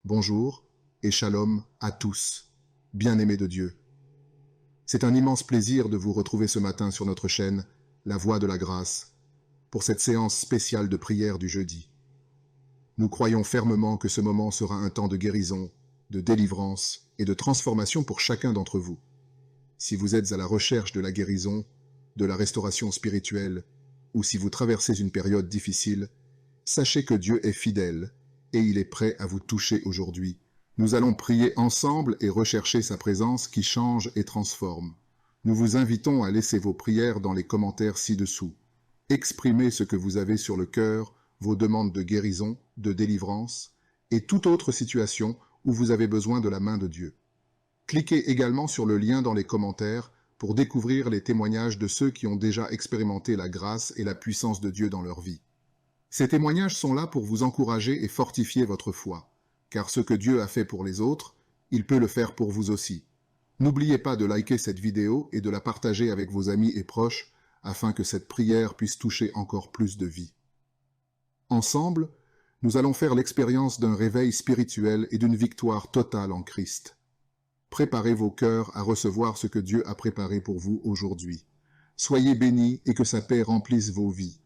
bonjour et shalom à tous, bien-aimés de Dieu. C'est un immense plaisir de vous retrouver ce matin sur notre chaîne, La Voix de la Grâce, pour cette séance spéciale de prière du jeudi. Nous croyons fermement que ce moment sera un temps de guérison, de délivrance et de transformation pour chacun d'entre vous. Si vous êtes à la recherche de la guérison, de la restauration spirituelle, ou si vous traversez une période difficile, sachez que Dieu est fidèle et il est prêt à vous toucher aujourd'hui. Nous allons prier ensemble et rechercher sa présence qui change et transforme. Nous vous invitons à laisser vos prières dans les commentaires ci-dessous. Exprimez ce que vous avez sur le cœur, vos demandes de guérison, de délivrance et toute autre situation où vous avez besoin de la main de Dieu. Cliquez également sur le lien dans les commentaires pour découvrir les témoignages de ceux qui ont déjà expérimenté la grâce et la puissance de Dieu dans leur vie. Ces témoignages sont là pour vous encourager et fortifier votre foi, car ce que Dieu a fait pour les autres, il peut le faire pour vous aussi. N'oubliez pas de liker cette vidéo et de la partager avec vos amis et proches afin que cette prière puisse toucher encore plus de vies. Ensemble, nous allons faire l'expérience d'un réveil spirituel et d'une victoire totale en Christ. Préparez vos cœurs à recevoir ce que Dieu a préparé pour vous aujourd'hui. Soyez bénis et que sa paix remplisse vos vies.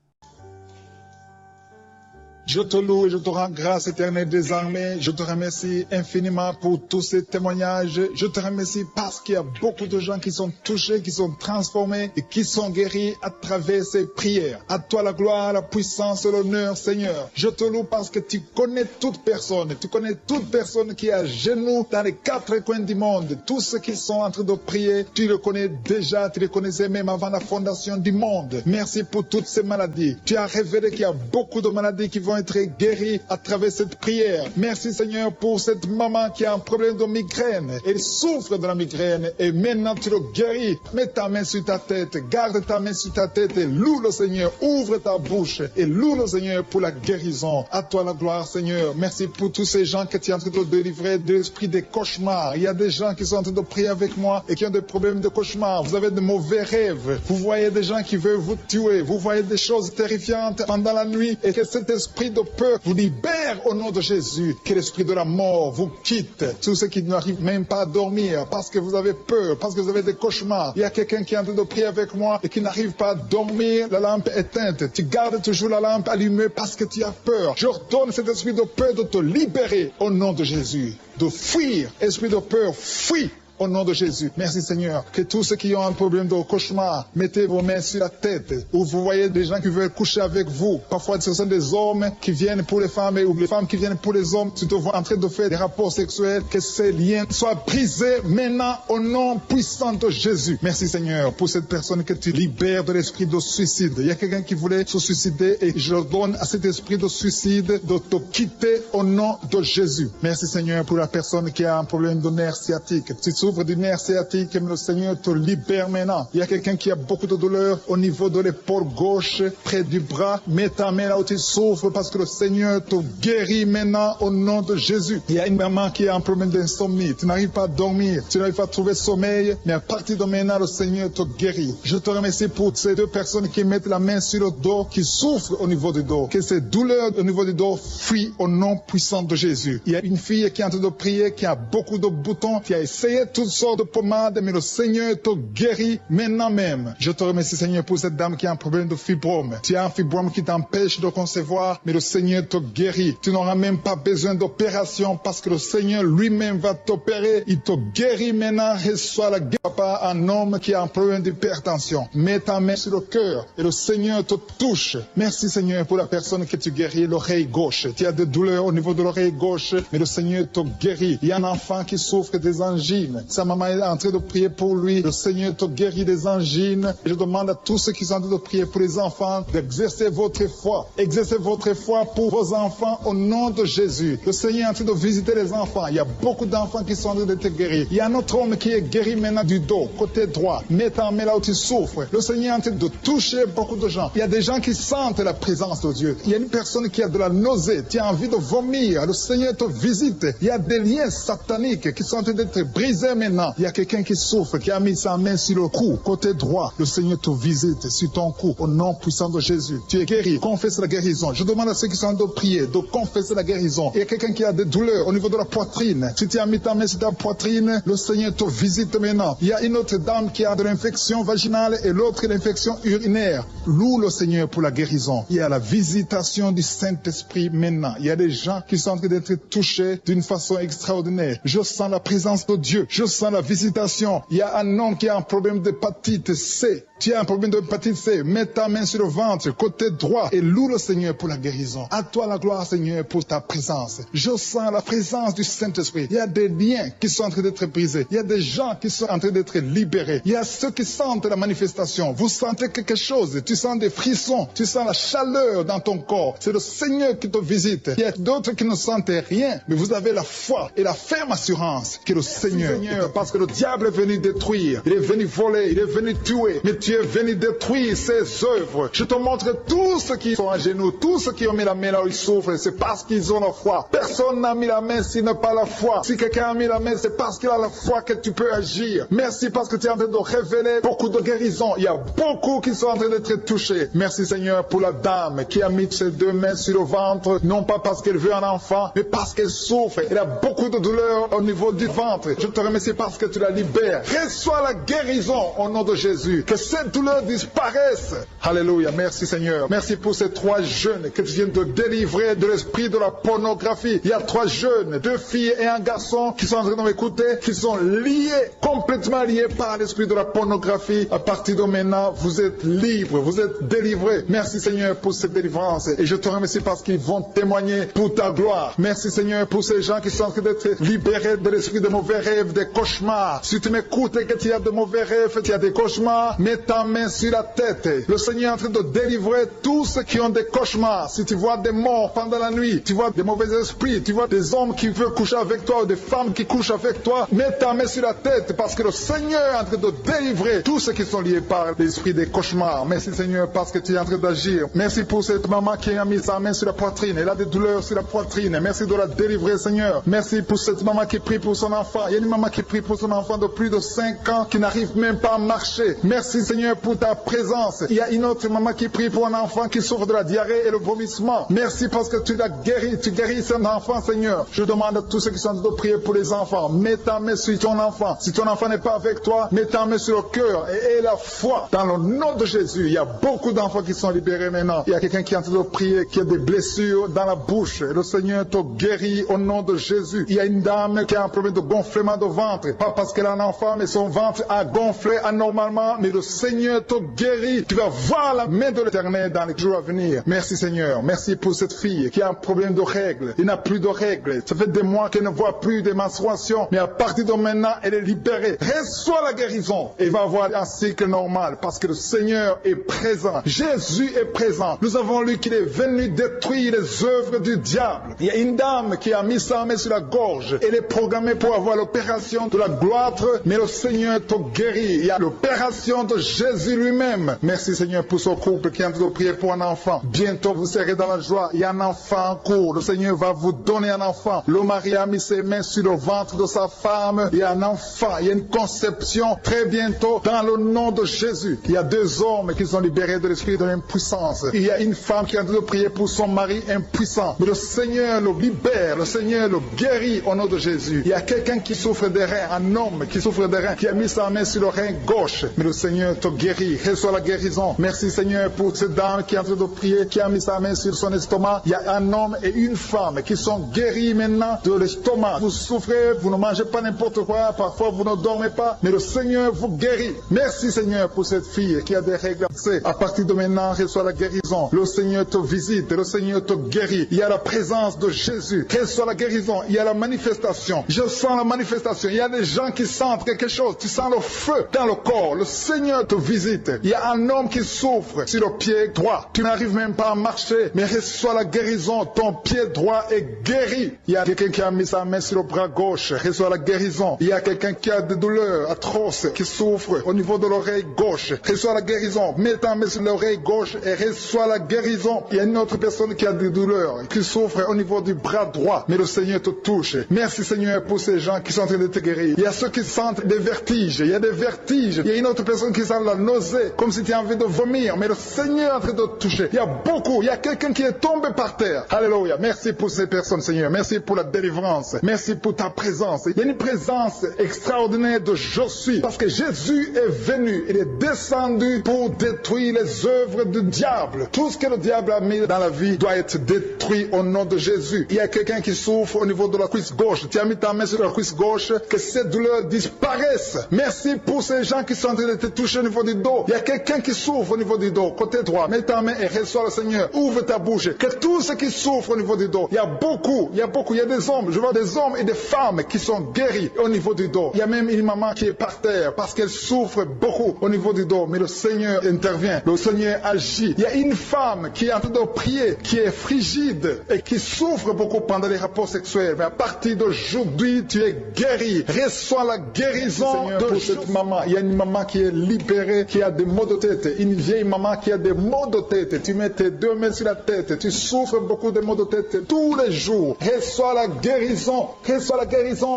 Je te loue et je te rends grâce éternelle désormais. Je te remercie infiniment pour tous ces témoignages. Je te remercie parce qu'il y a beaucoup de gens qui sont touchés, qui sont transformés et qui sont guéris à travers ces prières. À toi la gloire, la puissance et l'honneur, Seigneur. Je te loue parce que tu connais toute personne. Tu connais toute personne qui est à genoux dans les quatre coins du monde. Tous ceux qui sont en train de prier, tu le connais déjà. Tu les connaissais même avant la fondation du monde. Merci pour toutes ces maladies. Tu as révélé qu'il y a beaucoup de maladies qui vont être guéris à travers cette prière. Merci Seigneur pour cette maman qui a un problème de migraine. Elle souffre de la migraine et maintenant tu le guéris. Mets ta main sur ta tête, garde ta main sur ta tête et loue le Seigneur. Ouvre ta bouche et loue le Seigneur pour la guérison. À toi la gloire Seigneur. Merci pour tous ces gens que tu es en train de délivrer de l'esprit des cauchemars. Il y a des gens qui sont en train de prier avec moi et qui ont des problèmes de cauchemars. Vous avez de mauvais rêves. Vous voyez des gens qui veulent vous tuer. Vous voyez des choses terrifiantes pendant la nuit et que cet esprit de peur vous libère au nom de Jésus. Que l'esprit de la mort vous quitte. Tous ceux qui n'arrivent même pas à dormir parce que vous avez peur, parce que vous avez des cauchemars. Il y a quelqu'un qui est en train de prier avec moi et qui n'arrive pas à dormir, la lampe éteinte. Tu gardes toujours la lampe allumée parce que tu as peur. Je ordonne cet esprit de peur de te libérer au nom de Jésus. De fuir. Esprit de peur, fuis. Au nom de Jésus. Merci Seigneur. Que tous ceux qui ont un problème de cauchemar, mettez vos mains sur la tête. Ou vous voyez des gens qui veulent coucher avec vous. Parfois ce sont des hommes qui viennent pour les femmes ou les femmes qui viennent pour les hommes. Tu te vois en train de faire des rapports sexuels. Que ces liens soient brisés maintenant au nom puissant de Jésus. Merci Seigneur pour cette personne que tu libères de l'esprit de suicide. Il y a quelqu'un qui voulait se suicider et je donne à cet esprit de suicide de te quitter au nom de Jésus. Merci Seigneur pour la personne qui a un problème de nerf sciatique. Tu souffres du nerf sciatique, mais le Seigneur te libère maintenant. Il y a quelqu'un qui a beaucoup de douleur au niveau de l'épaule gauche, près du bras. Mets ta main là où tu souffres parce que le Seigneur te guérit maintenant au nom de Jésus. Il y a une maman qui a un problème d'insomnie. Tu n'arrives pas à dormir, tu n'arrives pas à trouver sommeil, mais à partir de maintenant, le Seigneur te guérit. Je te remercie pour ces deux personnes qui mettent la main sur le dos, qui souffrent au niveau du dos. Que ces douleurs au niveau du dos fuient au nom puissant de Jésus. Il y a une fille qui est en train de prier, qui a beaucoup de boutons, qui a essayé toutes sortes de pommades, mais le Seigneur te guérit maintenant même. Je te remercie Seigneur pour cette dame qui a un problème de fibrome. Tu as un fibrome qui t'empêche de concevoir, mais le Seigneur te guérit. Tu n'auras même pas besoin d'opération parce que le Seigneur lui-même va t'opérer. Il te guérit maintenant. Reçois la guérison. Papa, un homme qui a un problème d'hypertension. Mets ta main sur le cœur et le Seigneur te touche. Merci Seigneur pour la personne que tu guéris, l'oreille gauche. Tu as des douleurs au niveau de l'oreille gauche, mais le Seigneur te guérit. Il y a un enfant qui souffre des angines. Sa maman est en train de prier pour lui. Le Seigneur te guérit des angines. Je demande à tous ceux qui sont en train de prier pour les enfants d'exercer votre foi. Exercez votre foi pour vos enfants au nom de Jésus. Le Seigneur est en train de visiter les enfants. Il y a beaucoup d'enfants qui sont en train d'être guéris. Il y a un autre homme qui est guéri maintenant du dos, côté droit. Mets ta main là où tu souffres. Le Seigneur est en train de toucher beaucoup de gens. Il y a des gens qui sentent la présence de Dieu. Il y a une personne qui a de la nausée. Tu as envie de vomir. Le Seigneur te visite. Il y a des liens sataniques qui sont en train d'être brisés douleur maintenant. Il y a quelqu'un qui souffre, qui a mis sa main sur le cou, côté droit. Le Seigneur te visite sur ton cou, au nom puissant de Jésus. Tu es guéri, confesse la guérison. Je demande à ceux qui sont de prier, de confesser la guérison. Il y a quelqu'un qui a des douleurs au niveau de la poitrine. Si tu as mis ta main sur ta poitrine, le Seigneur te visite maintenant. Il y a une autre dame qui a de l'infection vaginale et l'autre l'infection urinaire. Loue le Seigneur pour la guérison. Il y a la visitation du Saint-Esprit maintenant. Il y a des gens qui sont en train d'être touchés d'une façon extraordinaire. Je sens la présence de Dieu. Je sens la visitation. Il y a un homme qui a un problème d'hépatite C. Tu as un problème d'hépatite C. Mets ta main sur le ventre, côté droit, et loue le Seigneur pour la guérison. À toi la gloire, Seigneur, pour ta présence. Je sens la présence du Saint-Esprit. Il y a des liens qui sont en train d'être brisés. Il y a des gens qui sont en train d'être libérés. Il y a ceux qui sentent la manifestation. Vous sentez quelque chose. Tu sens des frissons. Tu sens la chaleur dans ton corps. C'est le Seigneur qui te visite. Il y a d'autres qui ne sentent rien, mais vous avez la foi et la ferme assurance que le Seigneur, parce que le diable est venu détruire. Il est venu voler. Il est venu tuer. Mais tu es venu détruire ses œuvres. Je te montre tous ceux qui sont à genoux, tous ceux qui ont mis la main là où ils souffrent, c'est parce qu'ils ont la foi. Personne n'a mis la main s'il n'a pas la foi. Si quelqu'un a mis la main, c'est parce qu'il a la foi que tu peux agir. Merci parce que tu es en train de révéler beaucoup de guérisons. Il y a beaucoup qui sont en train d'être touchés. Merci Seigneur pour la dame qui a mis ses deux mains sur le ventre, non pas parce qu'elle veut un enfant, mais parce qu'elle souffre. Elle a beaucoup de douleur au niveau du ventre. Je te remercie parce que tu la libères. Reçois la guérison au nom de Jésus. Que cette douleur disparaisse. Alléluia. Merci Seigneur. Merci pour ces 3 jeunes que tu viens de délivrer de l'esprit de la pornographie. Il y a 3 jeunes, 2 filles et un garçon qui sont en train de m'écouter, qui sont liés, complètement liés par l'esprit de la pornographie. À partir de maintenant, vous êtes libres, vous êtes délivrés. Merci Seigneur pour cette délivrance. Et je te remercie parce qu'ils vont témoigner pour ta gloire. Merci Seigneur pour ces gens qui sont en train d'être libérés de l'esprit de mauvais rêves, des cauchemars. Si tu m'écoutes et que tu as de mauvais rêves, tu as des cauchemars, mets ta main sur la tête. Le Seigneur est en train de délivrer tous ceux qui ont des cauchemars. Si tu vois des morts pendant la nuit, tu vois des mauvais esprits, tu vois des hommes qui veulent coucher avec toi ou des femmes qui couchent avec toi, mets ta main sur la tête parce que le Seigneur est en train de délivrer tous ceux qui sont liés par l'esprit des cauchemars. Merci Seigneur parce que tu es en train d'agir. Merci pour cette maman qui a mis sa main sur la poitrine. Elle a des douleurs sur la poitrine. Merci de la délivrer Seigneur. Merci pour cette maman qui prie pour son enfant. Il y a une maman qui prie pour son enfant de plus de 5 ans qui n'arrive même pas à marcher. Merci Seigneur pour ta présence. Il y a une autre maman qui prie pour un enfant qui souffre de la diarrhée et le vomissement. Merci parce que tu l'as guéri. Tu guéris cet enfant Seigneur. Je demande à tous ceux qui sont en train de prier pour les enfants. Mets ta main sur ton enfant. Si ton enfant n'est pas avec toi, mets ta main sur le cœur et aie la foi dans le nom de Jésus. Il y a beaucoup d'enfants qui sont libérés maintenant. Il y a quelqu'un qui est en train de prier, qui a des blessures dans la bouche. Et le Seigneur te guérit au nom de Jésus. Il y a une dame qui a un problème de gonflement de ventre. Pas parce qu'elle a un enfant, mais son ventre a gonflé anormalement. Mais le Seigneur te guérit. Tu vas voir la main de l'Éternel dans les jours à venir. Merci Seigneur. Merci pour cette fille qui a un problème de règles. Il n'a plus de règles. Ça fait des mois qu'elle ne voit plus de menstruation. Mais à partir de maintenant, elle est libérée. Reçois la guérison. Et va avoir un cycle normal parce que le Seigneur est présent. Jésus est présent. Nous avons lu qu'il est venu détruire les œuvres du diable. Il y a une dame qui a mis sa main sur la gorge. Elle est programmée pour avoir l'opération de la gloître, mais le Seigneur te guérit. Il y a l'opération de Jésus lui-même. Merci Seigneur pour ce couple qui est en train de prier pour un enfant. Bientôt vous serez dans la joie. Il y a un enfant en cours. Le Seigneur va vous donner un enfant. Le mari a mis ses mains sur le ventre de sa femme. Il y a un enfant. Il y a une conception très bientôt dans le nom de Jésus. Il y a 2 hommes qui sont libérés de l'esprit de l'impuissance. Il y a une femme qui est en train de prier pour son mari impuissant. Mais le Seigneur le libère. Le Seigneur le guérit au nom de Jésus. Il y a quelqu'un qui souffre des reins. Un homme qui souffre des reins. Qui a mis sa main sur le rein gauche. Mais le Seigneur te guérit. Reçois la guérison. Merci Seigneur pour cette dame qui est en train de prier. Qui a mis sa main sur son estomac. Il y a un homme et une femme qui sont guéris maintenant de l'estomac. Vous souffrez. Vous ne mangez pas n'importe quoi. Parfois vous ne dormez pas. Mais le Seigneur vous guérit. Merci Seigneur pour cette fille qui a des règles. À partir de maintenant, reçois la guérison. Le Seigneur te visite. Le Seigneur te guérit. Il y a la présence de Jésus. Reçois la guérison. Il y a la manifestation. Je sens la manifestation. Il y a des gens qui sentent quelque chose. Tu sens le feu dans le corps. Le Seigneur te visite. Il y a un homme qui souffre sur le pied droit. Tu n'arrives même pas à marcher, mais reçois la guérison. Ton pied droit est guéri. Il y a quelqu'un qui a mis sa main sur le bras gauche. Reçois la guérison. Il y a quelqu'un qui a des douleurs atroces, qui souffre au niveau de l'oreille gauche. Reçois la guérison. Mets ta main sur l'oreille gauche et reçois la guérison. Il y a une autre personne qui a des douleurs, qui souffre au niveau du bras droit, mais le Seigneur te touche. Merci Seigneur pour ces gens qui sont en train de te guérir. Il y a ceux qui sentent des vertiges. Il y a des vertiges. Il y a une autre personne qui sent la nausée, comme si tu as envie de vomir, mais le Seigneur est en train de te toucher. Il y a beaucoup. Il y a quelqu'un qui est tombé par terre. Alléluia. Merci pour ces personnes, Seigneur. Merci pour la délivrance. Merci pour ta présence. Il y a une présence extraordinaire de je suis, parce que Jésus est venu. Il est descendu pour détruire les œuvres du diable. Tout ce que le diable a mis dans la vie doit être détruit au nom de Jésus. Il y a quelqu'un qui souffre au niveau de la cuisse gauche. Tu as mis ta main sur la cuisse gauche, que cette douleur disparaisse. Merci pour ces gens qui sont en train de te toucher au niveau du dos. Il y a quelqu'un qui souffre au niveau du dos, côté droit. Mets ta main et reçois le Seigneur. Ouvre ta bouche. Que tous ceux qui souffrent au niveau du dos, il y a beaucoup, il y a des hommes, je vois des hommes et des femmes qui sont guéris au niveau du dos. Il y a même une maman qui est par terre parce qu'elle souffre beaucoup au niveau du dos, mais le Seigneur intervient, le Seigneur agit. Il y a une femme qui est en train de prier, qui est frigide et qui souffre beaucoup pendant les rapports sexuels, mais à partir d'aujourd'hui, tu es guéri. Reçois la guérison de cette maman. Il y a une maman qui est libérée, qui a des maux de tête, une vieille maman qui a des maux de tête. Tu mets tes deux mains sur la tête, tu souffres beaucoup de maux de tête tous les jours. Reçois la guérison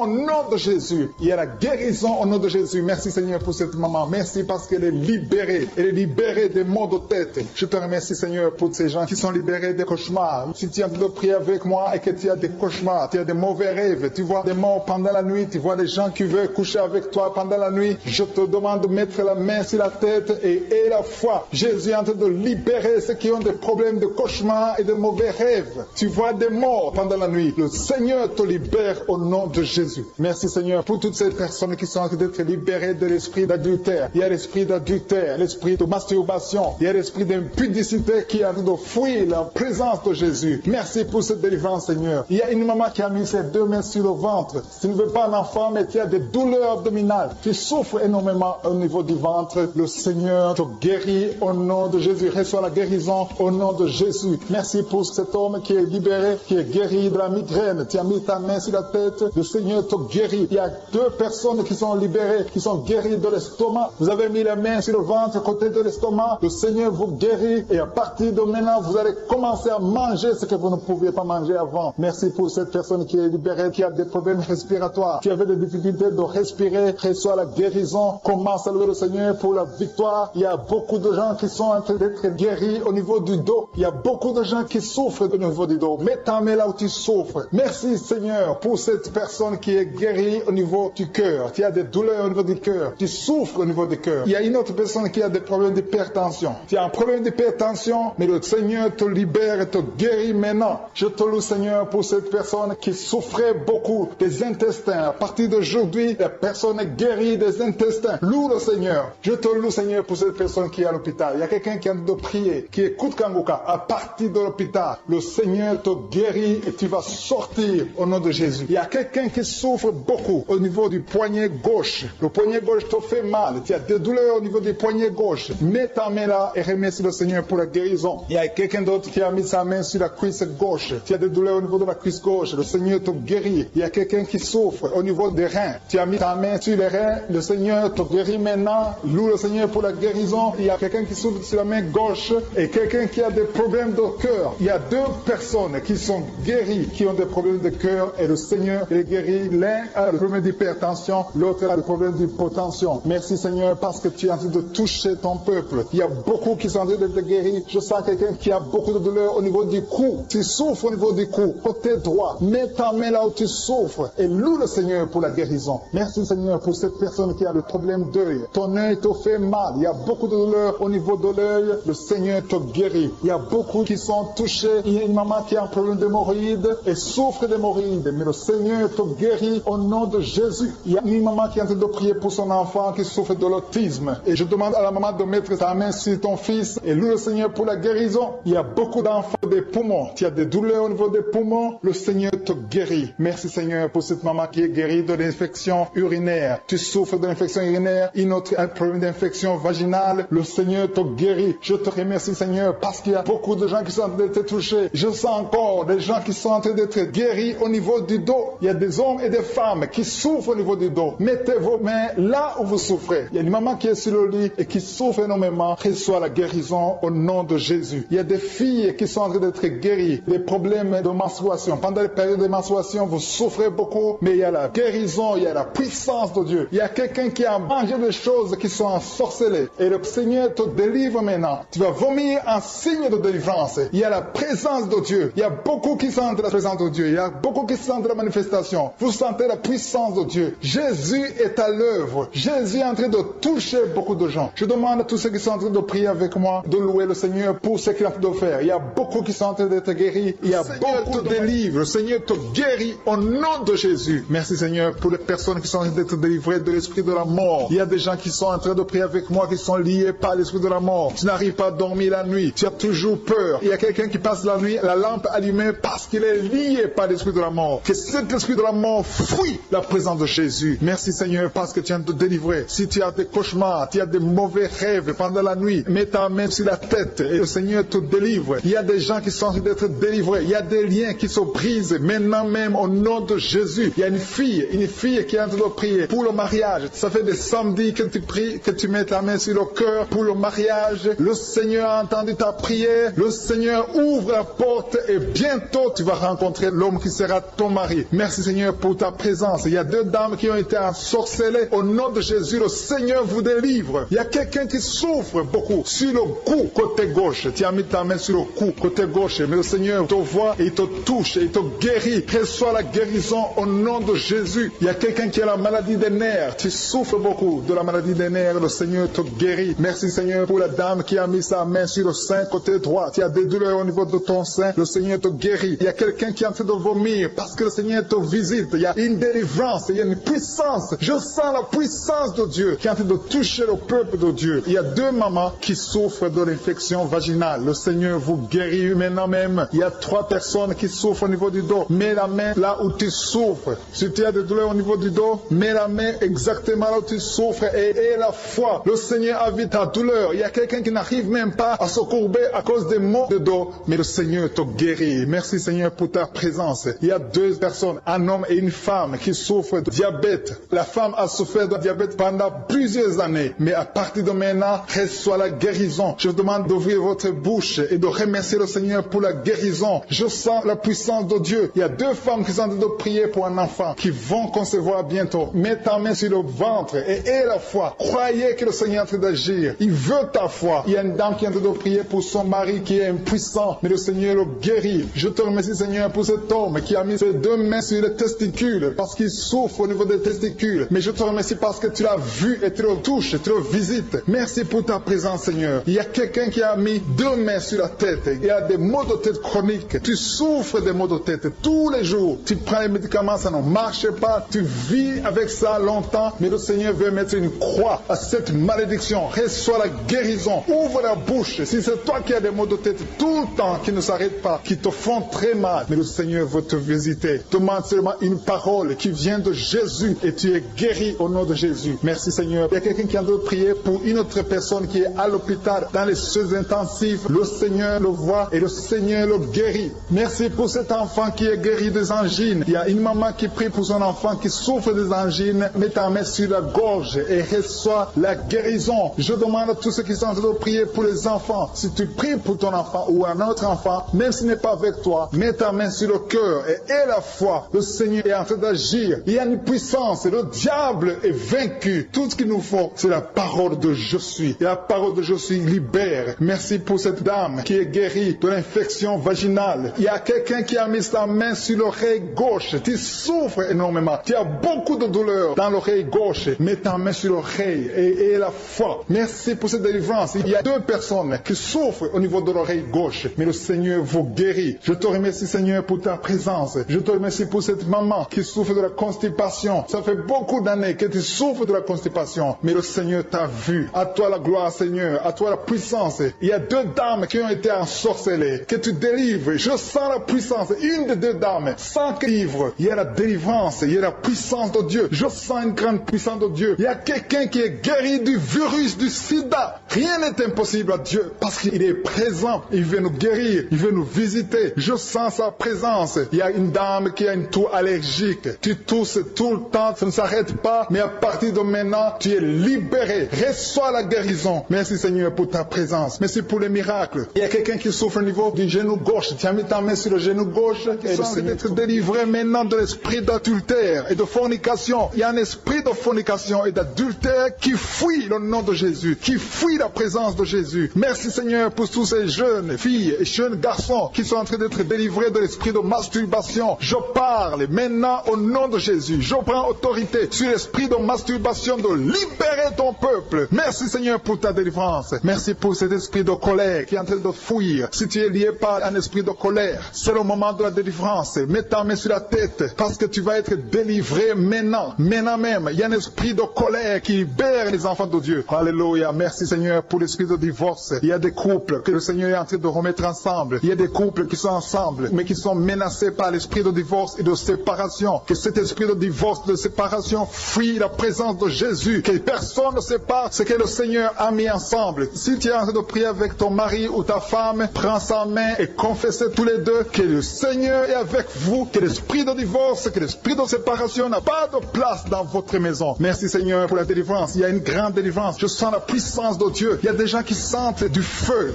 au nom de Jésus. Il y a la guérison au nom de Jésus. Merci Seigneur pour cette maman. Merci parce qu'elle est libérée. Elle est libérée des maux de tête. Je te remercie Seigneur pour ces gens qui sont libérés des cauchemars. Si tu es en train de prier avec moi et que tu as des cauchemars, tu as des mauvais rêves, tu vois des morts pendant la nuit, tu vois des gens qui veulent coucher avec toi pendant la nuit, je te demande de mettre la main sur la tête et la foi. Jésus est en train de libérer ceux qui ont des problèmes de cauchemars et de mauvais rêves. Tu vois des morts pendant la nuit. Le Seigneur te libère au nom de Jésus. Merci Seigneur pour toutes ces personnes qui sont en train d'être libérées de l'esprit d'adultère. Il y a l'esprit d'adultère, l'esprit de masturbation, il y a l'esprit d'impudicité qui est en train de fuir la présence de Jésus. Merci pour cette délivrance Seigneur. Il y a une maman qui a mis ses deux mains sur le ventre. Tu ne veux pas un enfant mais tu as des douleurs abdominales. Tu souffres énormément au niveau du ventre. Le Seigneur te guérit au nom de Jésus. Reçois la guérison au nom de Jésus. Merci pour cet homme qui est libéré, qui est guéri de la migraine. Tu as mis ta main sur la tête. Le Seigneur te guérit. Il y a deux personnes qui sont libérées, qui sont guéries de l'estomac. Vous avez mis la main sur le ventre, côté de l'estomac. Le Seigneur vous guérit et à partir de maintenant, vous allez commencer à manger ce que vous ne pouviez pas manger avant. Merci pour cette personne qui est libérée, qui a des problèmes respiratoires, qui avait des difficultés de respirer. Reçois la guérison. Commence à louer le Seigneur pour la victoire. Il y a beaucoup de gens qui sont en train d'être guéris au niveau du dos. Il y a beaucoup de gens qui souffrent au niveau du dos. Mets ta main là où tu souffres. Merci Seigneur pour cette personne qui est guérie au niveau du cœur. Tu as des douleurs au niveau du cœur. Tu souffres au niveau du cœur. Il y a une autre personne qui a des problèmes d'hypertension. Tu as un problème d'hypertension, mais le Seigneur te libère et te guérit maintenant. Je te loue Seigneur pour cette personne qui souffrait beaucoup des intestins. À partir d'aujourd'hui, la personne est guérie des intestins. Loue le Seigneur. Je te loue Seigneur pour cette personne qui est à l'hôpital. Il y a quelqu'un qui a de prier, qui écoute Kanguka. À partir de l'hôpital, le Seigneur te guérit et tu vas sortir au nom de Jésus. Il y a quelqu'un qui souffre beaucoup au niveau du poignet gauche. Le poignet gauche te fait mal. Tu as des douleurs au niveau du poignet gauche. Mets ta main là et remercie le Seigneur pour la guérison. Il y a quelqu'un d'autre qui a mis sa main sur la cuisse gauche. Tu as des douleurs au niveau de la cuisse gauche. Le Seigneur te guérit. Il y a quelqu'un qui souffre au niveau des reins. Tu as mis ta main sur les reins. Le Seigneur te guérit maintenant. Loue le Seigneur pour la guérison. Il y a quelqu'un qui souffre sur la main gauche et quelqu'un qui a des problèmes de cœur. Il y a deux personnes qui sont guéries, qui ont des problèmes de cœur et le Seigneur les guérit. L'un a le problème d'hypertension, l'autre a le problème d'hypotension. Merci Seigneur parce que tu es en train de toucher ton peuple. Il y a beaucoup qui sont en train d'être guéris. Je sens quelqu'un qui a beaucoup de douleur au niveau du cou. Tu souffres au niveau du cou, côté droit. Mets ta main là où tu souffres et loue le Seigneur pour la guérison. Merci Seigneur pour cette personne qui a le problème d'œil. Ton œil te fait mal. Il y a beaucoup de douleur au niveau de l'œil. Le Seigneur te guérit. Il y a beaucoup qui sont touchés. Il y a une maman qui a un problème d'hémorroïdes et souffre d'hémorroïdes. Mais le Seigneur te guérit au nom de Jésus. Il y a une maman qui est en train de prier pour son enfant qui souffre de l'autisme. Et je demande à la maman de mettre sa main sur ton fils et loue le Seigneur pour la guérison. Il y a beaucoup d'enfants des poumons. Tu as des douleurs au niveau des poumons. Le Seigneur te guérit. Merci Seigneur pour cette maman qui est guérie de l'infection urinaire. Tu souffres de l'infection urinaire. Une autre a un problème d'infection vaginale, le Seigneur te guérit. Je te remercie, Seigneur, parce qu'il y a beaucoup de gens qui sont en train d'être touchés. Je sens encore des gens qui sont en train d'être guéris au niveau du dos. Il y a des hommes et des femmes qui souffrent au niveau du dos. Mettez vos mains là où vous souffrez. Il y a une maman qui est sur le lit et qui souffre énormément. Reçois la guérison au nom de Jésus. Il y a des filles qui sont en train d'être guéries. Des problèmes de menstruation. Pendant les périodes de menstruation, vous souffrez beaucoup, mais il y a la guérison, il y a la puissance de Dieu. Il y a quelqu'un qui a mangé des choses qui sont ensorcelées. Et le Seigneur te délivre maintenant. Tu vas vomir en signe de délivrance. Il y a la présence de Dieu. Il y a beaucoup qui sentent la présence de Dieu. Il y a beaucoup qui sentent la manifestation. Vous sentez la puissance de Dieu. Jésus est à l'œuvre. Jésus est en train de toucher beaucoup de gens. Je demande à tous ceux qui sont en train de prier avec moi de louer le Seigneur pour ce qu'il est en train de faire. Il y a beaucoup qui sont en train d'être guéris. Il y a beaucoup de délivre. Le Seigneur te guérit au nom de Jésus. Merci Seigneur pour les personnes qui sont en train d'être délivrées de l'esprit de la mort. Il y a des gens qui sont en train de prier avec moi qui sont liés par l'esprit de la mort. Tu n'arrives pas à dormir la nuit. Tu as toujours peur. Il y a quelqu'un qui passe la nuit, la lampe allumée parce qu'il est lié par l'esprit de la mort. Que cet esprit de la mort fuit la présence de Jésus. Merci Seigneur parce que tu viens de te délivrer. Si tu as des cauchemars, tu as des mauvais rêves pendant la nuit, mets ta main sur la tête et le Seigneur te délivre. Il y a des gens qui sont en train d'être délivrés. Il y a des liens qui se brisent maintenant même au nom de Jésus. Il y a une fille qui est en train de prier pour le mariage. Ça fait des samedis que tu pries, que tu mets ta main sur le cœur pour le mariage. Le Seigneur a entendu ta prière. Le Seigneur ouvre la porte et bientôt tu vas rencontrer l'homme qui sera ton mari. Merci Seigneur pour ta présence. Il y a deux dames qui ont été ensorcelées. Au nom de Jésus, le Seigneur vous délivre. Il y a quelqu'un qui souffre beaucoup sur le cou, côté gauche. Tu as mis ta main sur le cou, côté gauche. Mais le Seigneur te voit et il te touche et il te guérit. Reçois la guérison au nom de Jésus. Il y a quelqu'un qui a la maladie des nerfs. Tu souffres beaucoup de la maladie des nerfs. Le Seigneur te guérit. Merci Seigneur pour la dame qui a mis sa main sur le sein côté droit. Tu as des douleurs au niveau de ton sein. Le Seigneur te guérit. Il y a quelqu'un qui est en train de vomir parce que le Seigneur te visite. Il y a une délivrance. Il y a une puissance. Je sens la puissance de Dieu qui est en train de toucher le peuple de Dieu. Il y a deux mamans qui souffrent de l'infection vaginale. Le Seigneur vous guérit maintenant même. Il y a trois personnes qui souffrent au niveau du dos. Mets la main là où tu souffres. Si tu as des douleurs au niveau du dos, mets la main exactement là où tu souffres et aie la foi. Le Seigneur a vu ta douleur. Il y a quelqu'un qui n'arrive même pas à se courber à cause des maux de dos, mais le Seigneur te guérit. Merci Seigneur pour ta présence. Il y a deux personnes, un homme et une femme qui souffrent de diabète. La femme a souffert de diabète pendant plusieurs années, mais à partir de maintenant, reçoit la guérison. Je vous demande d'ouvrir votre bouche et de remercier le Seigneur pour la guérison. Je sens la puissance de Dieu. Il y a deux femmes qui sont en train de prier pour un enfant qui vont concevoir bientôt. Mets ta main sur le ventre et aie la foi. Croyez que le Seigneur est en train d'agir. Il veut ta foi. Il y a une dame qui est en train de prier pour son mari qui est impuissant, mais le Seigneur le guérit. Je te remercie Seigneur pour cet homme qui a mis ses deux mains sur les testicules parce qu'il souffre au niveau des testicules. Mais je te remercie parce que tu l'as vu et tu le touches, tu le visites. Merci pour ta présence Seigneur. Il y a quelqu'un qui a mis deux mains sur la tête. Il y a des maux de tête chroniques. Tu souffres des maux de tête tous les jours. Tu prends les médicaments, ça ne marche pas. Tu vis avec ça longtemps, mais le Seigneur veut mettre une croix à cette malédiction. Reçois la guérison. Ouvre la bouche. Si c'est toi qui as des maux de tête tout le temps qui ne s'arrêtent pas, qui te font très mal, mais le Seigneur veut te visiter. Demande seulement une parole qui vient de Jésus et tu es guéri au nom de Jésus. Merci Seigneur. Il y a quelqu'un qui a de prier pour une autre personne qui est à l'hôpital dans les soins intensifs. Le Seigneur le voit et le Seigneur le guérit. Merci pour cet enfant qui est guéri des angines. Il y a une maman qui prie pour son enfant qui souffre des angines. Mets ta main sur la gorge et reçois la guérison. Je demande à tous ceux qui sont en train de prier pour les enfants. Si tu pries pour ton enfant ou un autre enfant, même s'il n'est pas avec toi, mets ta main sur le cœur et aie la foi. Le Seigneur est en train d'agir. Il y a une puissance. Le diable est vaincu. Tout ce qu'il nous faut, c'est la parole de je suis. Et la parole de je suis libère. Merci pour cette dame qui est guérie de l'infection vaginale. Il y a quelqu'un qui a mis sa main sur l'oreille gauche. Tu souffres énormément. Tu as beaucoup de douleur dans l'oreille gauche. Mets ta main sur l'oreille et aie la foi. Merci pour cette délivrance. Il y a deux personnes qui souffrent au niveau de l'oreille gauche, mais le Seigneur vous guérit. Je te remercie Seigneur pour ta présence. Je te remercie pour cette maman qui souffre de la constipation. Ça fait beaucoup d'années que tu souffres de la constipation, mais le Seigneur t'a vu. À toi la gloire Seigneur, à toi la puissance. Il y a deux dames qui ont été ensorcelées, que tu délivres. Je sens la puissance. Une des deux dames, sans que livre, il y a la délivrance, il y a la puissance de Dieu. Je sens une grande puissance de Dieu. Il y a quelqu'un qui est guéri guérir du virus, du sida. Rien n'est impossible à Dieu parce qu'il est présent. Il veut nous guérir, il veut nous visiter. Je sens sa présence. Il y a une dame qui a une toux allergique. Tu tousses tout le temps, ça ne s'arrête pas. Mais à partir de maintenant, tu es libéré. Reçois la guérison. Merci Seigneur pour ta présence. Merci pour les miracles. Il y a quelqu'un qui souffre au niveau du genou gauche. Tu as mis ta main sur le genou gauche. Et tu d'être délivré maintenant de l'esprit d'adultère et de fornication. Il y a un esprit de fornication et d'adultère qui fuit le nom de Jésus, qui fuit la présence de Jésus. Merci Seigneur pour tous ces jeunes filles et jeunes garçons qui sont en train d'être délivrés de l'esprit de masturbation. Je parle maintenant au nom de Jésus. Je prends autorité sur l'esprit de masturbation de libérer ton peuple. Merci Seigneur pour ta délivrance. Merci pour cet esprit de colère qui est en train de fuir. Si tu es lié par un esprit de colère, c'est le moment de la délivrance. Mets ta main sur la tête parce que tu vas être délivré maintenant. Maintenant même, il y a un esprit de colère qui libère les enfants de Dieu. Alléluia. Merci Seigneur pour l'esprit de divorce. Il y a des couples que le Seigneur est en train de remettre ensemble. Il y a des couples qui sont ensemble mais qui sont menacés par l'esprit de divorce et de séparation. Que cet esprit de divorce, de séparation fuit la présence de Jésus. Que personne ne sépare ce que le Seigneur a mis ensemble. Si tu es en train de prier avec ton mari ou ta femme, prends sa main et confessez tous les deux que le Seigneur est avec vous, que l'esprit de divorce, que l'esprit de séparation n'a pas de place dans votre maison. Merci Seigneur pour la délivrance. Il y a une grande délivrance. Je sens la puissance de Dieu. Il y a des gens qui sentent du feu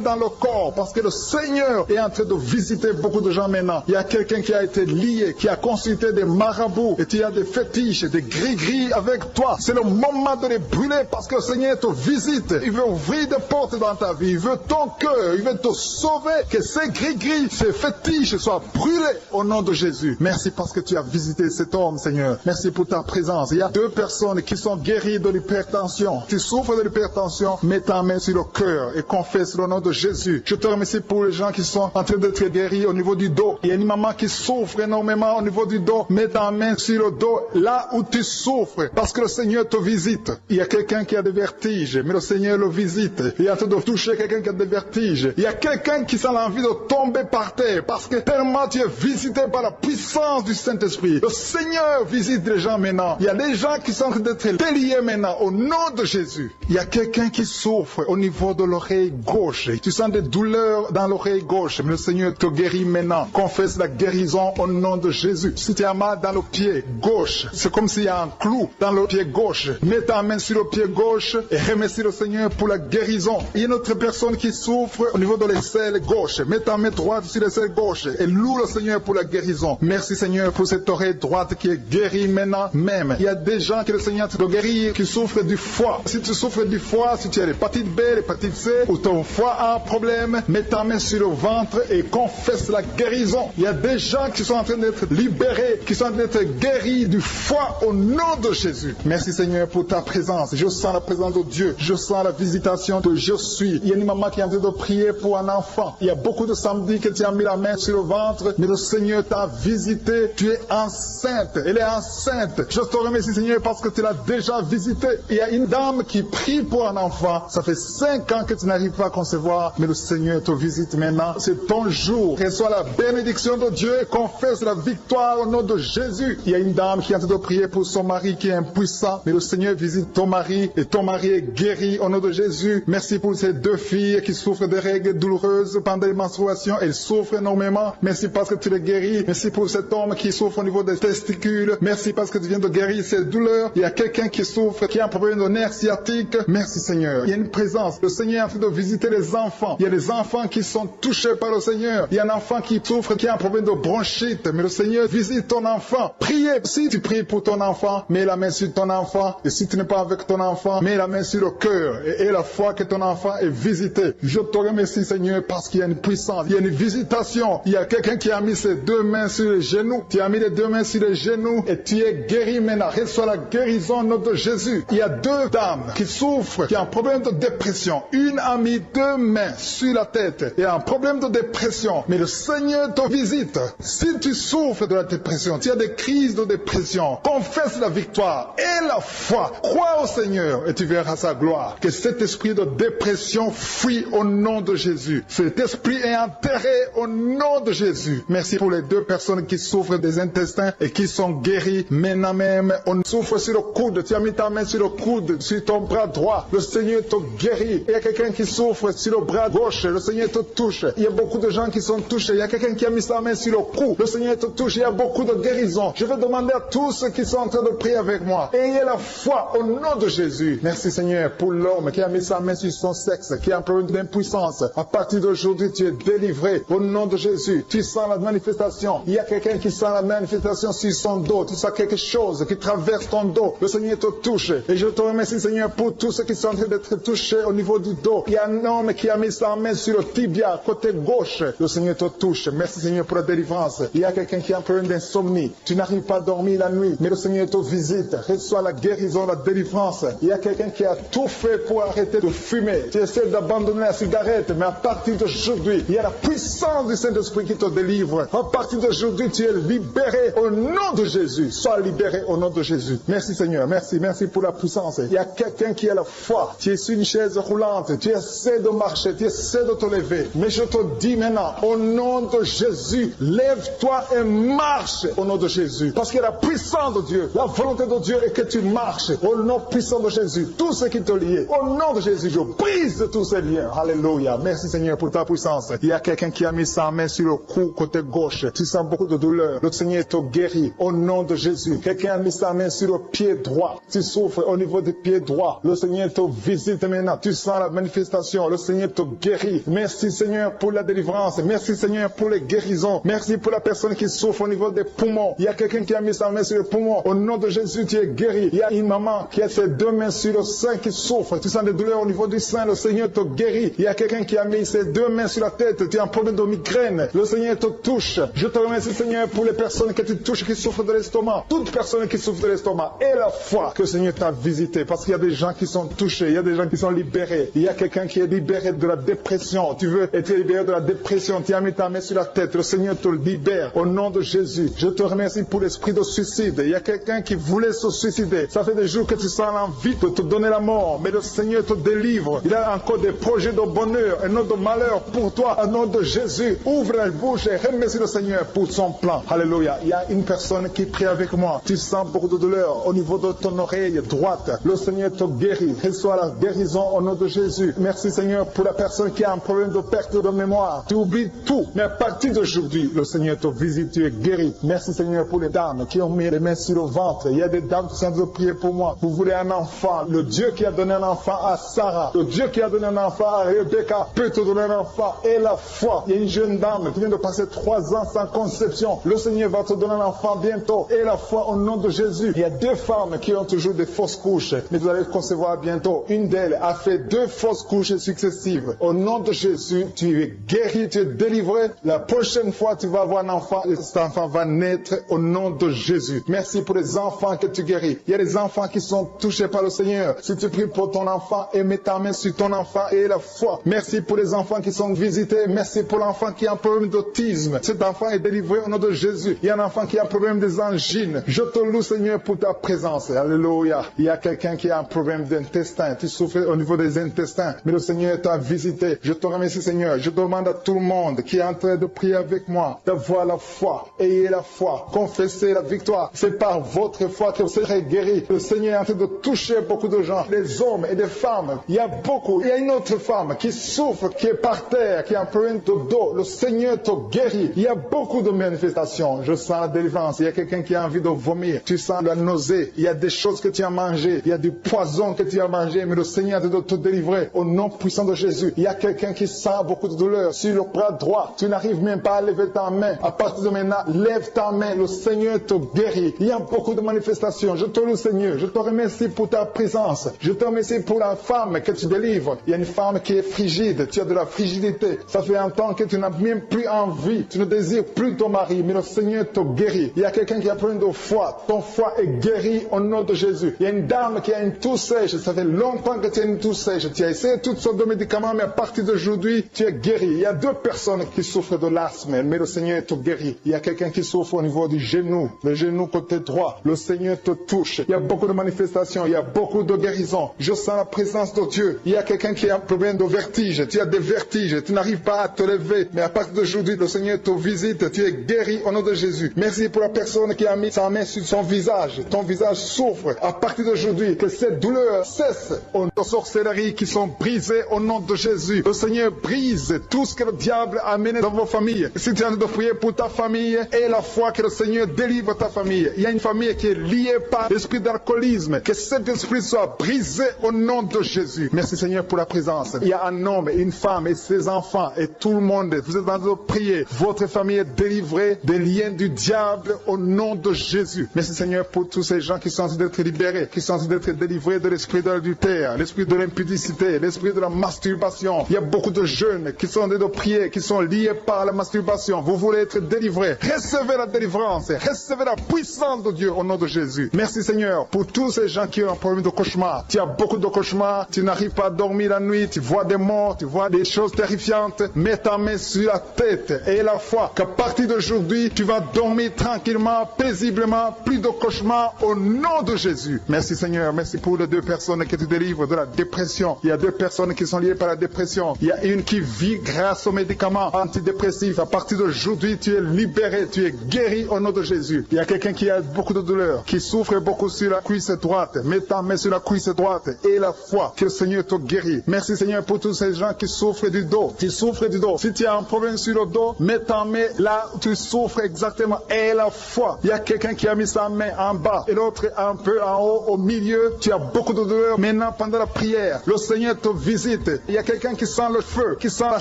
dans le corps parce que le Seigneur est en train de visiter beaucoup de gens maintenant. Il y a quelqu'un qui a été lié, qui a consulté des marabouts et tu as des fétiches, des gris-gris avec toi. C'est le moment de les brûler parce que le Seigneur te visite. Il veut ouvrir des portes dans ta vie. Il veut ton cœur. Il veut te sauver. Que ces gris-gris, ces fétiches soient brûlés au nom de Jésus. Merci parce que tu as visité cet homme, Seigneur. Merci pour ta présence. Il y a 2 personnes qui sont guéries de l'hypertension. Tu souffres de l'hypertension, mets ta main sur le cœur et confesse le nom de Jésus. Je te remercie pour les gens qui sont en train d'être guéris au niveau du dos. Il y a une maman qui souffre énormément au niveau du dos. Mets ta main sur le dos là où tu souffres parce que le Seigneur te visite. Il y a quelqu'un qui a des vertiges, mais le Seigneur le visite. Il est en train de toucher quelqu'un qui a des vertiges. Il y a quelqu'un qui sent l'envie de tomber par terre parce que tellement tu es visité par la puissance du Saint-Esprit. Le Seigneur visite les gens maintenant. Il y a des gens qui sont en train d'être déliés maintenant au nom de Jésus. Il y a quelqu'un qui souffre au niveau de l'oreille gauche. Tu sens des douleurs dans l'oreille gauche, mais le Seigneur te guérit maintenant. Confesse la guérison au nom de Jésus. Si tu as mal dans le pied gauche, c'est comme s'il y a un clou dans le pied gauche. Mets ta main sur le pied gauche et remercie le Seigneur pour la guérison. Il y a une autre personne qui souffre au niveau de l'aisselle gauche. Mets ta main droite sur l'aisselle gauche et loue le Seigneur pour la guérison. Merci Seigneur pour cette oreille droite qui est guérie maintenant même. Il y a des gens que le Seigneur te guérit qui souffrent du foie. Si tu souffres du foie, si tu as l'hépatite B, l'hépatite C ou ton foie a un problème, mets ta main sur le ventre et confesse la guérison. Il y a des gens qui sont en train d'être libérés, qui sont en train d'être guéris du foie au nom de Jésus. Merci Seigneur pour ta présence. Je sens la présence de Dieu. Je sens la visitation de je suis. Il y a une maman qui est en train de prier pour un enfant. Il y a beaucoup de samedis que tu as mis la main sur le ventre, mais le Seigneur t'a visité. Tu es enceinte. Elle est enceinte. Je te remercie Seigneur parce que tu l'as déjà visité. Il y a une dame qui prie pour un enfant. Ça fait 5 ans que tu n'arrives pas à concevoir, mais le Seigneur te visite maintenant. C'est ton jour. Reçois la bénédiction de Dieu et confesse la victoire au nom de Jésus. Il y a une dame qui est en train de prier pour son mari qui est impuissant, mais le Seigneur visite ton mari et ton mari est guéri au nom de Jésus. Merci pour ces 2 filles qui souffrent de règles douloureuses pendant les menstruations. Elles souffrent énormément. Merci parce que tu les guéris. Merci pour cet homme qui souffre au niveau des testicules. Merci parce que tu viens de guérir ces douleurs. Il y a quelqu'un qui souffre, qui a un problème de nerf sciatique. Merci Seigneur. Il y a une présence. Le Seigneur est en train de visiter les enfants. Il y a des enfants qui sont touchés par le Seigneur. Il y a un enfant qui souffre, qui a un problème de bronchite. Mais le Seigneur visite ton enfant. Priez. Si tu pries pour ton enfant, mets la main sur ton enfant. Et si tu n'es pas avec ton enfant, mets la main sur le cœur. Et la foi que ton enfant est visité. Je te remercie Seigneur parce qu'il y a une puissance. Il y a une visitation. Il y a quelqu'un qui a mis ses 2 mains sur les genoux. Tu as mis les 2 mains sur les genoux et tu es guéri maintenant. Reçois la guérison au nom de Jésus. Il y a 2 dames qui souffrent, qui ont un problème de dépression. Une a mis 2 mains sur la tête et a un problème de dépression. Mais le Seigneur te visite. Si tu souffres de la dépression, tu as des crises de dépression, confesse la victoire. et la foi. Crois au Seigneur et tu verras sa gloire. Que cet esprit de dépression fuit au nom de Jésus. Cet esprit est enterré au nom de Jésus. Merci pour les 2 personnes qui souffrent des intestins et qui sont guéries. Maintenant même, on souffre sur le coude. Tu as mis ta main sur le coude, sur ton bras droit. Le Seigneur te guérit. Il y a quelqu'un qui souffre sur le bras gauche. Le Seigneur te touche. Il y a beaucoup de gens qui sont touchés. Il y a quelqu'un qui a mis sa main sur le cou. Le Seigneur te touche. Il y a beaucoup de guérisons. Je vais demander à tous ceux qui sont en train de prier avec moi. Ayez la foi au nom de Jésus. Merci Seigneur pour l'homme qui a mis sa main sur son sexe, qui a un problème d'impuissance. À partir d'aujourd'hui, tu es délivré au nom de Jésus. Tu sens la manifestation. Il y a quelqu'un qui sent la manifestation sur son dos. Tu sens quelque chose qui traverse ton dos. Le Seigneur te touche. Et je te remercie Seigneur pour tous ceux qui sont en train d'être touchés au niveau du dos. Il y a un homme qui a mis sa main sur le tibia, côté gauche. Le Seigneur te touche. Merci Seigneur pour la délivrance. Il y a quelqu'un qui a un problème d'insomnie. Tu n'arrives pas à dormir la nuit, mais le Seigneur te visite. Reçois la guérison, la délivrance. Il y a quelqu'un qui a tout fait pour arrêter de fumer. Tu essaies d'abandonner la cigarette, mais à partir d'aujourd'hui, il y a la puissance du Saint-Esprit qui te délivre. À partir d'aujourd'hui, tu es libéré au nom de Jésus. Sois libéré au nom de Jésus. Merci Seigneur. Merci pour la puissance. Il y a quelqu'un qui a la foi. Tu es sur une chaise roulante. Tu essaies de marcher. Tu essaies de te lever. Mais je te dis maintenant, au nom de Jésus, lève-toi et marche au nom de Jésus. Parce qu'il y a la puissance de Dieu. La volonté de Dieu est que tu marches au nom puissant de Jésus. Tout ce qui te lie, au nom de Jésus, je brise tous ces liens. Alléluia. Merci Seigneur pour ta puissance. Il y a quelqu'un qui a mis sa main sur le cou côté gauche. Tu sens beaucoup de douleur. Le Seigneur te guérit au nom de Jésus. Quelqu'un a mis sa main sur le pied droit. Tu souffres au niveau du pied droit. Le Seigneur te visite maintenant. Tu sens la manifestation. Le Seigneur te guérit. Merci Seigneur pour la délivrance. Merci Seigneur pour les guérisons. Merci pour la personne qui souffre au niveau des poumons. Il y a quelqu'un qui a mis sa main sur le poumon. Au nom de Jésus, tu es guéri. Il y a une maman qui a ses 2 mains sur le sein qui souffre. Tu sens des douleurs au niveau du sein. Le Seigneur te guérit. Il y a quelqu'un qui a mis ses 2 mains sur la tête. Tu as un problème de migraine. Le Seigneur te touche. Je te remercie Seigneur pour les personnes que tu touches qui souffrent de l'estomac. Toute personne qui souffre de l'estomac. Et la foi que le Seigneur t'a visité. Parce qu'il y a des gens qui sont touchés. Il y a des gens qui sont libérés. Il y a quelqu'un qui est libéré de la dépression. Tu veux être libéré de la dépression. Tu as mis ta main sur la tête. Le Seigneur te libère. Au nom de Jésus. Je te remercie pour l'esprit de suicide. Il y a quelqu'un qui voulait se suicider. Ça fait des jours que tu sens l'envie de te donner la mort. Mais le Seigneur te délivre. Il a encore des projets de bonheur et non de malheur pour toi. Au nom de Jésus. Ouvre la bouche et remercie le Seigneur pour son plan. Alléluia. Il y a une personne qui prie avec moi. Tu sens beaucoup de douleur au niveau de ton oreille droite. Le Seigneur te guérit. Reçois la guérison au nom de Jésus. Merci Seigneur pour la personne qui a un problème de perte de mémoire. Tu oublies tout. Mais à partir d'aujourd'hui, le Seigneur te visite. Tu es guéri. Merci Seigneur pour les dames qui ont mis les mains sur le ventre. Il y a des dames qui sont en train de prier pour moi. Vous voulez un enfant. Le Dieu qui a donné un enfant à Sarah. Le Dieu qui a donné un enfant à Rebecca peut te donner un enfant. Et la foi. Il y a une jeune dame qui vient de passer 3 ans sans conception. Le Seigneur va te donner un enfant bientôt. Et la foi au nom de Jésus. Il y a 2 femmes qui ont toujours des fausses couches. Mais vous allez concevoir bientôt. Une d'elles a fait 2 fausses couches successives. Au nom de Jésus, tu es guéri, tu es délivré. La prochaine fois, tu vas avoir un enfant. Et cet enfant va naître au nom de Jésus. Merci pour les enfants que tu guéris. Il y a des enfants qui sont touchés par le Seigneur. Si tu pries pour ton enfant et mets ta main sur ton enfant et la foi. Merci pour les enfants qui sont visités. Merci pour l'enfant qui a un problème d'autisme. Cet enfant est délivré au nom de Jésus. Il y a un enfant qui a un problème des angines. Je te loue Seigneur pour ta présence. Alléluia. Il y a quelqu'un qui a un problème d'intestin. Tu souffres au niveau des intestins. Mais le Seigneur t'a visité. Je te remercie Seigneur. Je demande à tout le monde qui est en train de prier avec moi d'avoir la foi. Ayez la foi. Confessez la victoire. C'est par votre foi que vous serez guéris. Le Seigneur est en train de toucher beaucoup de gens. Des hommes et des femmes. Il y a beaucoup. Il y a une autre femme qui souffre, qui est par terre, qui a un problème de dos. Le Seigneur te guérit. Il y a beaucoup de manifestations. Je sens la délivrance. Il y a quelqu'un qui a envie de vomir. Tu sens la nausée. Il y a des choses que tu as mangées. Il y a du poison que tu as mangé. Mais le Seigneur est de te délivrer. Au nom puissant de Jésus. Il y a quelqu'un qui sent beaucoup de douleur sur le bras droit. Tu n'arrives même pas à lever ta main. À partir de maintenant, lève ta main. Le Seigneur te guérit. Il y a beaucoup de manifestations. Je te loue Seigneur. Je te remercie pour ta présence. Je te remercie pour la femme que tu délivres. Il y a une femme qui est frigide. Tu as de la frigidité. Ça fait un temps que tu n'as même plus envie. Tu ne désires plus ton mari. Mais le Seigneur te guérit. Il y a quelqu'un qui a plein de foi. Ton foie est guéri au nom de Jésus. Il y a une dame qui a une toux sèche. Ça fait longtemps que tu as une toux sèche. Tu as essayé toutes sortes de médicaments, mais à partir d'aujourd'hui, tu es guéri. Il y a 2 personnes qui souffrent de l'asthme, mais le Seigneur te guérit. Il y a quelqu'un qui souffre au niveau du genou, le genou côté droit. Le Seigneur te touche. touche. Il y a beaucoup de manifestations, il y a beaucoup de guérisons. Je sens la présence de Dieu. Il y a quelqu'un qui a un problème de vertige. Tu as des vertiges, tu n'arrives pas à te lever. Mais à partir d'aujourd'hui, le Seigneur te visite. Tu es guéri au nom de Jésus. Merci pour la personne qui a mis sa main sur son visage. Ton visage souffre. À partir d'aujourd'hui, que cette douleur cesse. Aux sorcelleries qui sont brisées au nom de Jésus. Le Seigneur brise tout ce que le diable a amené dans vos familles. Si tu es en train de prier pour ta famille, et la foi que le Seigneur délivre ta famille. Il y a une famille qui est liée par l'esprit d'alcoolisme. Que cet esprit soit brisé au nom de Jésus. Merci Seigneur pour la présence. Il y a un homme et une femme et ses enfants et tout le monde. Vous êtes en train de prier. Votre famille est délivrée des liens du diable au nom de Jésus. Merci Seigneur pour tous ces gens qui sont en train d'être libérés, qui sont en train d'être délivrés de l'esprit de l'adultère, l'esprit de l'impudicité, l'esprit de la masturbation. Il y a beaucoup de jeunes qui sont en train de prier, qui sont liés par la masturbation. Vous voulez être délivrés. Recevez la délivrance. Recevez la puissance de Dieu au nom de Jésus. Merci Seigneur pour tous ces gens qui ont un problème de cauchemar. Tu as beaucoup de cauchemars, tu n'arrives pas à dormir la nuit, tu vois des morts, tu vois des choses terrifiantes. Mets ta main sur la tête et la foi qu'à partir d'aujourd'hui, tu vas dormir tranquillement, paisiblement, plus de cauchemars au nom de Jésus. Merci Seigneur, merci pour les deux personnes qui te délivrent de la dépression. Il y a deux personnes qui sont liées par la dépression. Il y a une qui vit grâce aux médicaments antidépressifs. À partir d'aujourd'hui, tu es libéré, tu es guéri au nom de Jésus. Il y a quelqu'un qui a beaucoup de douleur, qui souffre beaucoup sur la cuisse droite. Mets ta main sur la cuisse droite et la foi que le Seigneur te guérit. Merci Seigneur pour tous ces gens qui souffrent du dos. Tu souffres du dos. Si tu as un problème sur le dos, mets ta main là où tu souffres exactement et la foi. Il y a quelqu'un qui a mis sa main en bas et l'autre un peu en haut, au milieu. Tu as beaucoup de douleur. Maintenant, pendant la prière, le Seigneur te visite. Il y a quelqu'un qui sent le feu, qui sent la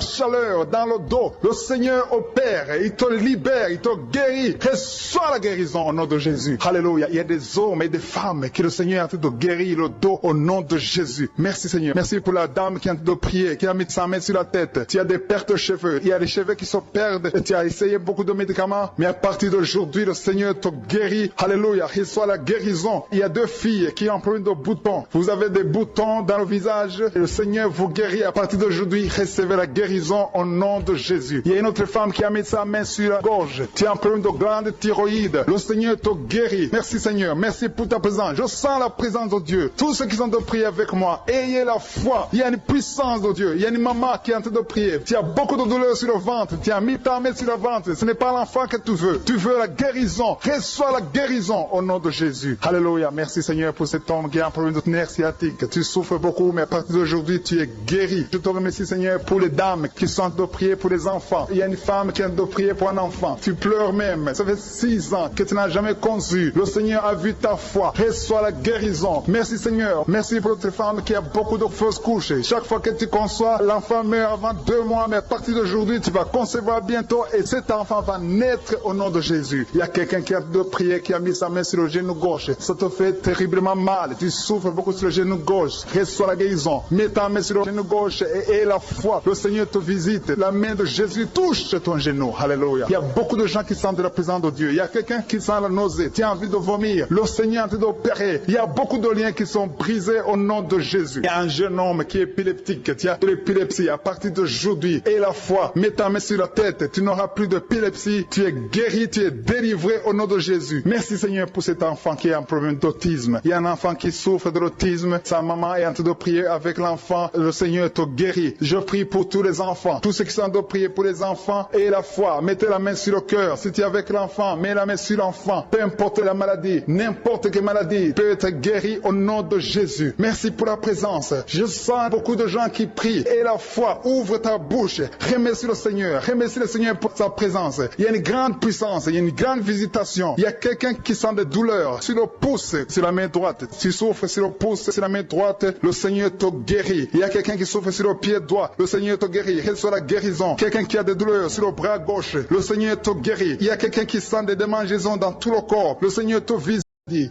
chaleur dans le dos. Le Seigneur opère. Il te libère, il te guérit. Reçois la guérison au nom de Jésus. Alléluia. Il y a des hommes et des femmes que le Seigneur est en train de guérir le dos au nom de Jésus. Merci Seigneur. Merci pour la dame qui est en train de prier, qui a mis sa main sur la tête. Tu as des pertes de cheveux. Il y a des cheveux qui se perdent. Et tu as essayé beaucoup de médicaments. Mais à partir d'aujourd'hui, le Seigneur te guérit. Alléluia. Reçois la guérison. Il y a deux filles qui ont un problème de boutons. Vous avez des boutons dans le visage. Et le Seigneur vous guérit. À partir d'aujourd'hui, recevez la guérison au nom de Jésus. Il y a une autre femme qui a mis sa main sur la gorge. Tu as un problème de glande thyroïde. Le Seigneur te guérit. Merci Seigneur. Merci pour ta présence. Je sens la présence de Dieu. Tous ceux qui sont de prier avec moi, ayez la foi. Il y a une puissance de Dieu. Il y a une maman qui est en train de prier. Tu as beaucoup de douleur sur le ventre. Tu as mis ta main sur le ventre. Ce n'est pas l'enfant que tu veux. Tu veux la guérison. Reçois la guérison au nom de Jésus. Alléluia. Merci Seigneur pour cet homme qui a un problème de nerf sciatique. Tu souffres beaucoup, mais à partir d'aujourd'hui, tu es guéri. Je te remercie Seigneur pour les dames qui sont en train de prier pour les enfants. Il y a une femme qui est en train de prier pour un enfant. Tu pleures même. Ça fait 6 ans que tu n'as jamais conçu. Le Seigneur a vu ta foi. Reçois la guérison. Merci Seigneur. Merci pour cette femme qui a beaucoup de fausses couches. Chaque fois que tu conçois, l'enfant meurt avant 2 mois, mais à partir d'aujourd'hui, tu vas concevoir bientôt et cet enfant va naître au nom de Jésus. Il y a quelqu'un qui a de prier, qui a mis sa main sur le genou gauche. Ça te fait terriblement mal. Tu souffres beaucoup sur le genou gauche. Reçois la guérison. Mets ta main sur le genou gauche et la foi. Le Seigneur te visite. La main de Jésus touche ton genou. Alléluia. Il y a beaucoup de gens qui sentent la présence de Dieu. Il y a quelqu'un qui sent la nausée. Tu as envie de vomir. Le Seigneur est en train d'opérer. Il y a beaucoup de liens qui sont brisés au nom de Jésus. Il y a un jeune homme qui est épileptique. Tu as de l'épilepsie à partir d'aujourd'hui. Et la foi. Mets ta main sur la tête. Tu n'auras plus d'épilepsie. Tu es guéri. Tu es délivré au nom de Jésus. Merci Seigneur pour cet enfant qui a un problème d'autisme. Il y a un enfant qui souffre de l'autisme. Sa maman est en train de prier avec l'enfant. Le Seigneur te guérit. Je prie pour tous les enfants. Tous ceux qui sont en train de prier pour les enfants et la foi. Mettez la main sur le cœur. Si tu es avec l'enfant, mets la main sur l'enfant. Peu importe la maladie, n'importe quelle maladie peut être guérie au nom de Jésus. Merci pour la présence. Je sens beaucoup de gens qui prient. Et la foi, ouvre ta bouche. Remercie le Seigneur. Remercie le Seigneur pour sa présence. Il y a une grande puissance. Il y a une grande visitation. Il y a quelqu'un qui sent des douleurs sur le pouce, sur la main droite. Tu souffres sur le pouce, sur la main droite. Le Seigneur te guérit. Il y a quelqu'un qui souffre sur le pied droit. Le Seigneur te guérit. Reçois la guérison. Quelqu'un qui a des douleurs sur le bras gauche. Le Seigneur te guérit. Il y a quelqu'un qui sent des démangeaisons dans tout le corps. Le Seigneur te visite.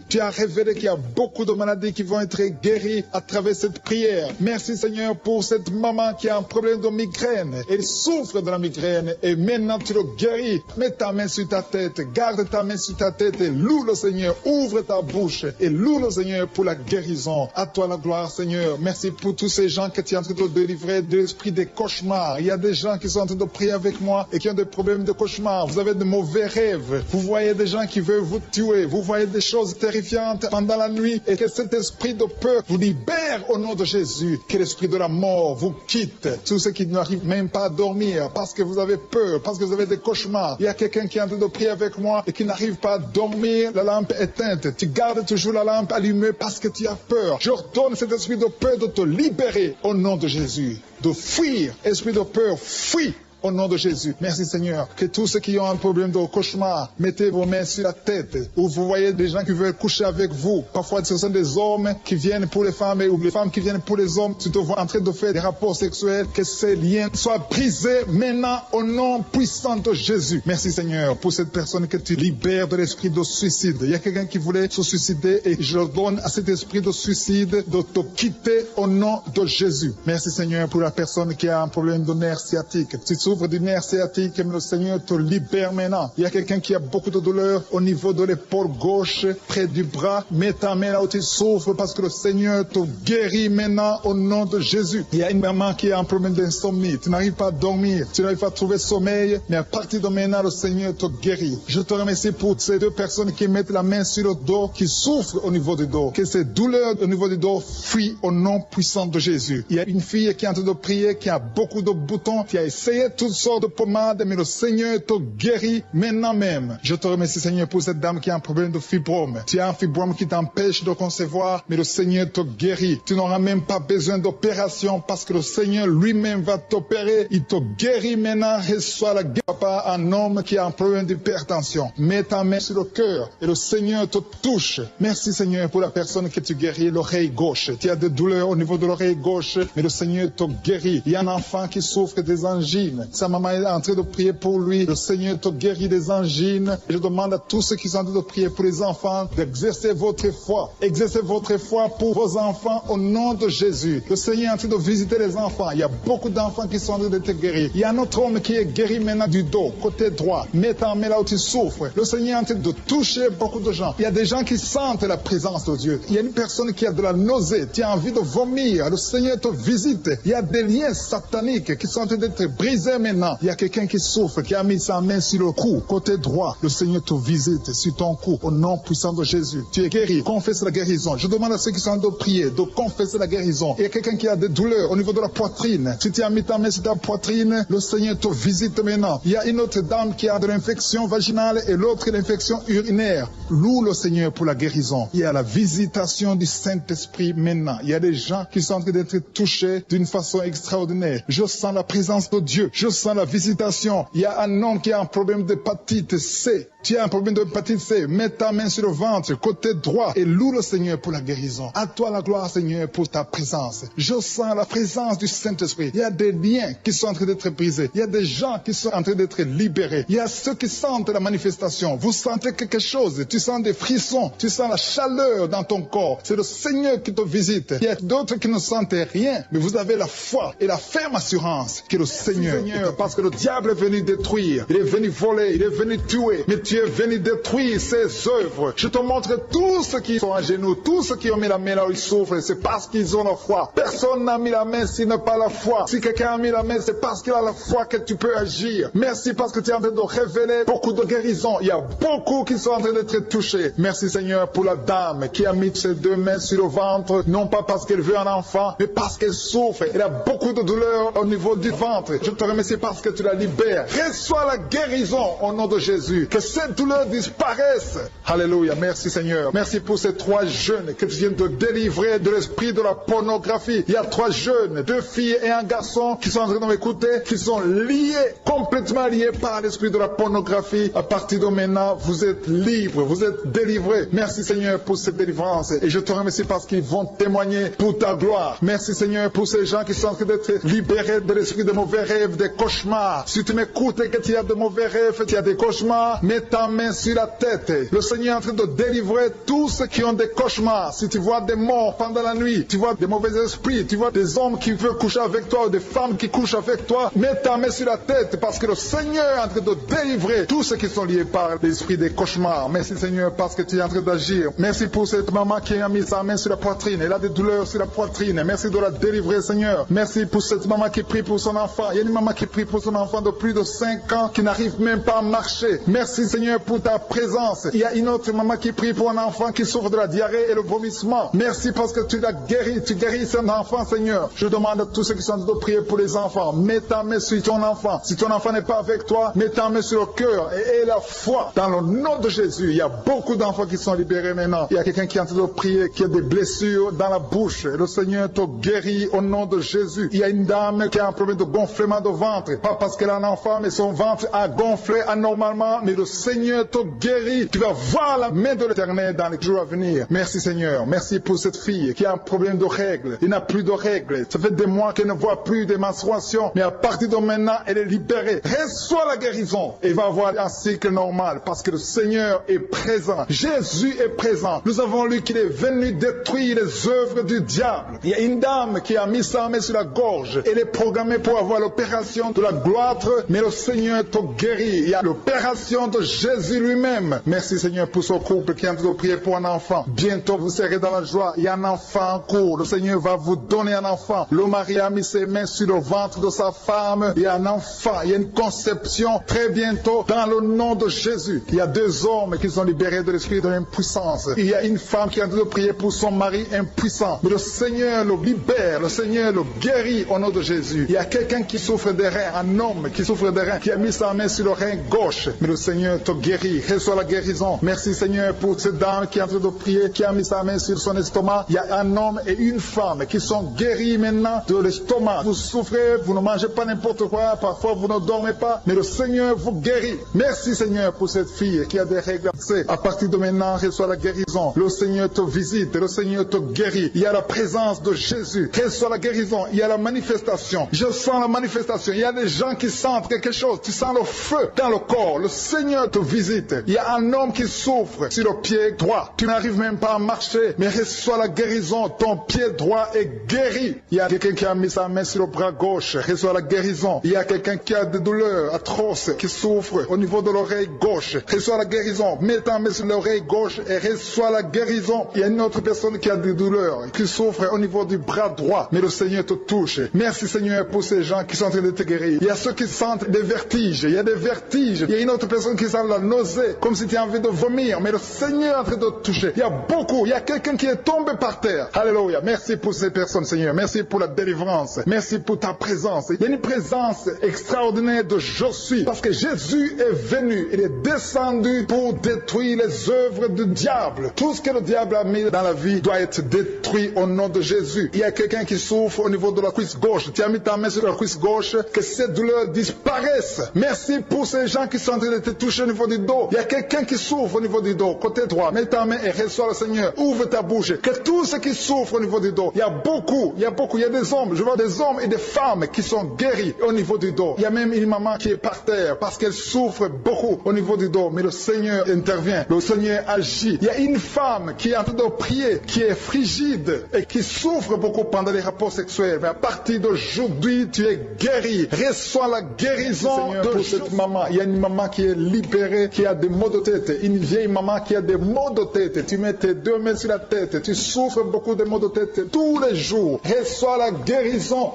Tu as révélé qu'il y a beaucoup de maladies qui vont être guéries à travers cette prière. Merci Seigneur pour cette maman qui a un problème de migraine. Elle souffre de la migraine et maintenant tu le guéris. Mets ta main sur ta tête, garde ta main sur ta tête et loue le Seigneur. Ouvre ta bouche et loue le Seigneur pour la guérison. À toi la gloire Seigneur. Merci pour tous ces gens que tu es en train de délivrer de l'esprit des cauchemars. Il y a des gens qui sont en train de prier avec moi et qui ont des problèmes de cauchemars. Vous avez de mauvais rêves. Vous voyez des gens qui veulent vous tuer. Vous voyez des choses choses terrifiantes pendant la nuit et que cet esprit de peur vous libère au nom de Jésus. Que l'esprit de la mort vous quitte. Tous ceux qui n'arrivent même pas à dormir parce que vous avez peur, parce que vous avez des cauchemars. Il y a quelqu'un qui est en train de prier avec moi et qui n'arrive pas à dormir, la lampe éteinte. Tu gardes toujours la lampe allumée parce que tu as peur. J'ordonne cet esprit de peur de te libérer au nom de Jésus. De fuir, esprit de peur, fuis. Au nom de Jésus. Merci Seigneur. Que tous ceux qui ont un problème de cauchemar, mettez vos mains sur la tête. Ou vous voyez des gens qui veulent coucher avec vous. Parfois ce sont des hommes qui viennent pour les femmes ou les femmes qui viennent pour les hommes. Tu te vois en train de faire des rapports sexuels. Que ces liens soient brisés maintenant au nom puissant de Jésus. Merci Seigneur pour cette personne que tu libères de l'esprit de suicide. Il y a quelqu'un qui voulait se suicider et je donne à cet esprit de suicide de te quitter au nom de Jésus. Merci Seigneur pour la personne qui a un problème de nerf sciatique. Tu souffres du nerf sciatique, mais le Seigneur te libère maintenant. Il y a quelqu'un qui a beaucoup de douleur au niveau de l'épaule gauche, près du bras. Mets ta main là où tu souffres parce que le Seigneur te guérit maintenant au nom de Jésus. Il y a une maman qui a un problème d'insomnie. Tu n'arrives pas à dormir, tu n'arrives pas à trouver sommeil, mais à partir de maintenant, le Seigneur te guérit. Je te remercie pour ces deux personnes qui mettent la main sur le dos, qui souffrent au niveau du dos. Que ces douleurs au niveau du dos fuient au nom puissant de Jésus. Il y a une fille qui est en train de prier, qui a beaucoup de boutons, qui a essayé toutes sortes de pommades, mais le Seigneur te guérit maintenant même. Je te remercie Seigneur pour cette dame qui a un problème de fibrome. Tu as un fibrome qui t'empêche de concevoir, mais le Seigneur te guérit. Tu n'auras même pas besoin d'opération parce que le Seigneur lui-même va t'opérer. Il te guérit maintenant. Reçois la guérison. Papa, un homme qui a un problème d'hypertension. Mets ta main sur le cœur et le Seigneur te touche. Merci Seigneur pour la personne que tu guéris, l'oreille gauche. Tu as des douleurs au niveau de l'oreille gauche, mais le Seigneur te guérit. Il y a un enfant qui souffre des angines. Sa maman est en train de prier pour lui. Le Seigneur te guérit des angines. Et je demande à tous ceux qui sont en train de prier pour les enfants d'exercer votre foi. Exercez votre foi pour vos enfants au nom de Jésus. Le Seigneur est en train de visiter les enfants. Il y a beaucoup d'enfants qui sont en train d'être guéris. Il y a un autre homme qui est guéri maintenant du dos, côté droit. Mets ta main là où tu souffres. Le Seigneur est en train de toucher beaucoup de gens. Il y a des gens qui sentent la présence de Dieu. Il y a une personne qui a de la nausée. Tu as envie de vomir. Le Seigneur te visite. Il y a des liens sataniques qui sont en train d'être brisés maintenant. Il y a quelqu'un qui souffre, qui a mis sa main sur le cou, côté droit. Le Seigneur te visite sur ton cou, au nom puissant de Jésus. Tu es guéri. Confesse la guérison. Je demande à ceux qui sont en train de prier de confesser la guérison. Il y a quelqu'un qui a des douleurs au niveau de la poitrine. Si tu as mis ta main sur ta poitrine, le Seigneur te visite maintenant. Il y a une autre dame qui a de l'infection vaginale et l'autre l'infection urinaire. Loue le Seigneur pour la guérison. Il y a la visitation du Saint-Esprit maintenant. Il y a des gens qui sont en train d'être touchés d'une façon extraordinaire. Je sens la présence de Dieu. Je sens la visitation. Il y a un homme qui a un problème d'hépatite C. Tu as un problème d'hépatite C. Mets ta main sur le ventre, côté droit, et loue le Seigneur pour la guérison. À toi la gloire, Seigneur, pour ta présence. Je sens la présence du Saint-Esprit. Il y a des liens qui sont en train d'être brisés. Il y a des gens qui sont en train d'être libérés. Il y a ceux qui sentent la manifestation. Vous sentez quelque chose. Tu sens des frissons. Tu sens la chaleur dans ton corps. C'est le Seigneur qui te visite. Il y a d'autres qui ne sentent rien, mais vous avez la foi et la ferme assurance que le Seigneur, parce que le diable est venu détruire. Il est venu voler. Il est venu tuer. Mais tu es venu détruire ses œuvres. Je te montre tous ceux qui sont à genoux, tous ceux qui ont mis la main là où ils souffrent, c'est parce qu'ils ont la foi. Personne n'a mis la main s'il n'a pas la foi. Si quelqu'un a mis la main, c'est parce qu'il a la foi que tu peux agir. Merci parce que tu es en train de révéler beaucoup de guérisons. Il y a beaucoup qui sont en train d'être touchés. Merci Seigneur pour la dame qui a mis ses deux mains sur le ventre, non pas parce qu'elle veut un enfant, mais parce qu'elle souffre. Elle a beaucoup de douleur au niveau du ventre. Je te remercie parce que tu la libères. Reçois la guérison au nom de Jésus. Que cette douleur disparaisse. Alléluia. Merci Seigneur. Merci pour ces 3 jeunes que tu viens de délivrer de l'esprit de la pornographie. Il y a 3 jeunes, 2 filles et un garçon qui sont en train de m'écouter, qui sont liés, complètement liés par l'esprit de la pornographie. À partir de maintenant, vous êtes libres, vous êtes délivrés. Merci Seigneur pour cette délivrance. Et je te remercie parce qu'ils vont témoigner pour ta gloire. Merci Seigneur pour ces gens qui sont en train d'être libérés de l'esprit de mauvais rêves, des cauchemars. Si tu m'écoutes et que tu as de mauvais rêves, tu as des cauchemars, mets ta main sur la tête. Le Seigneur est en train de délivrer tous ceux qui ont des cauchemars. Si tu vois des morts pendant la nuit, tu vois des mauvais esprits, tu vois des hommes qui veulent coucher avec toi ou des femmes qui couchent avec toi, mets ta main sur la tête parce que le Seigneur est en train de délivrer tous ceux qui sont liés par l'esprit des cauchemars. Merci Seigneur parce que tu es en train d'agir. Merci pour cette maman qui a mis sa main sur la poitrine. Elle a des douleurs sur la poitrine. Merci de la délivrer Seigneur. Merci pour cette maman qui prie pour son enfant. Il y a une maman qui prie pour son enfant de plus de 5 ans qui n'arrive même pas à marcher. Merci Seigneur pour ta présence. Il y a une autre maman qui prie pour un enfant qui souffre de la diarrhée et le vomissement. Merci parce que tu l'as guéri, tu guéris cet enfant Seigneur. Je demande à tous ceux qui sont en train de prier pour les enfants, mets ta main sur ton enfant. Si ton enfant n'est pas avec toi, mets ta main sur le cœur et aie la foi. Dans le nom de Jésus, il y a beaucoup d'enfants qui sont libérés maintenant. Il y a quelqu'un qui est en train de prier, qui a des blessures dans la bouche. Le Seigneur te guérit au nom de Jésus. Il y a une dame qui a un problème de gonflement de ventre. Pas parce qu'elle a un enfant, mais son ventre a gonflé anormalement. Mais le Seigneur te guérit. Tu vas voir la main de l'Éternel dans les jours à venir. Merci Seigneur. Merci pour cette fille qui a un problème de règles. Il n'a plus de règles. Ça fait des mois qu'elle ne voit plus des menstruations. Mais à partir de maintenant, elle est libérée. Reçois la guérison. Et va avoir un cycle normal parce que le Seigneur est présent. Jésus est présent. Nous avons lu qu'il est venu détruire les œuvres du diable. Il y a une dame qui a mis sa main sur la gorge. Elle est programmée pour avoir l'opération de la gloître, mais le Seigneur te guérit. Il y a l'opération de Jésus lui-même. Merci Seigneur pour ce couple qui est en train de prier pour un enfant. Bientôt vous serez dans la joie. Il y a un enfant en cours. Le Seigneur va vous donner un enfant. Le mari a mis ses mains sur le ventre de sa femme. Il y a un enfant. Il y a une conception très bientôt dans le nom de Jésus. Il y a 2 hommes qui sont libérés de l'esprit de l'impuissance. Il y a une femme qui est en train de prier pour son mari impuissant. Mais le Seigneur le libère. Le Seigneur le guérit au nom de Jésus. Il y a quelqu'un qui souffre des reins, un homme qui souffre des reins, qui a mis sa main sur le rein gauche. Mais le Seigneur te guérit. Reçois la guérison. Merci Seigneur pour cette dame qui est en train de prier, qui a mis sa main sur son estomac. Il y a un homme et une femme qui sont guéris maintenant de l'estomac. Vous souffrez, vous ne mangez pas n'importe quoi, parfois vous ne dormez pas, mais le Seigneur vous guérit. Merci Seigneur pour cette fille qui a des règles. À partir de maintenant, reçois la guérison. Le Seigneur te visite, le Seigneur te guérit. Il y a la présence de Jésus. Reçois la guérison. Il y a la manifestation. Je sens la manifestation. Il y a des gens qui sentent quelque chose. Tu sens le feu dans le corps. Le Seigneur te visite. Il y a un homme qui souffre sur le pied droit. Tu n'arrives même pas à marcher, mais reçois la guérison. Ton pied droit est guéri. Il y a quelqu'un qui a mis sa main sur le bras gauche. Reçois la guérison. Il y a quelqu'un qui a des douleurs atroces, qui souffre au niveau de l'oreille gauche. Reçois la guérison. Mets ta main sur l'oreille gauche et reçois la guérison. Il y a une autre personne qui a des douleurs, qui souffre au niveau du bras droit, mais le Seigneur te touche. Merci Seigneur pour ces gens qui sont en train de te guérir. Il y a ceux qui sentent des vertiges. Il y a des vertiges. Il y a une autre personne qui sent la nausée, comme si tu as envie de vomir, mais le Seigneur est en train de te toucher. Il y a beaucoup. Il y a quelqu'un qui est tombé par terre. Alléluia. Merci pour ces personnes Seigneur. Merci pour la délivrance. Merci pour ta présence. Il y a une présence extraordinaire de je suis, parce que Jésus est venu. Il est descendu pour détruire les œuvres du diable. Tout ce que le diable a mis dans la vie doit être détruit au nom de Jésus. Il y a quelqu'un qui souffre au niveau de la cuisse gauche. Tu as mis ta main sur la cuisse gauche, que cette douleur disparaisse. Merci pour ces gens qui sont en train de te toucher au niveau du dos. Il y a quelqu'un qui souffre au niveau du dos, côté droit. Mets ta main et reçois le Seigneur. Ouvre ta bouche. Que tous ceux qui souffrent au niveau du dos, il y a beaucoup, il y a des hommes, je vois des hommes et des femmes qui sont guéris au niveau du dos. Il y a même une maman qui est par terre parce qu'elle souffre beaucoup au niveau du dos, mais le Seigneur intervient, le Seigneur agit. Il y a une femme qui est en train de prier, qui est frigide et qui souffre beaucoup pendant les rapports sexuels, mais à partir d'aujourd'hui, tu es guéri. Reçois la guérison de cette maman. Il y a une maman qui est libérée, qui a des maux de tête, une vieille maman qui a des maux de tête. Tu mets tes 2 mains sur la tête, tu souffres beaucoup de maux de tête tous les jours. Reçois la guérison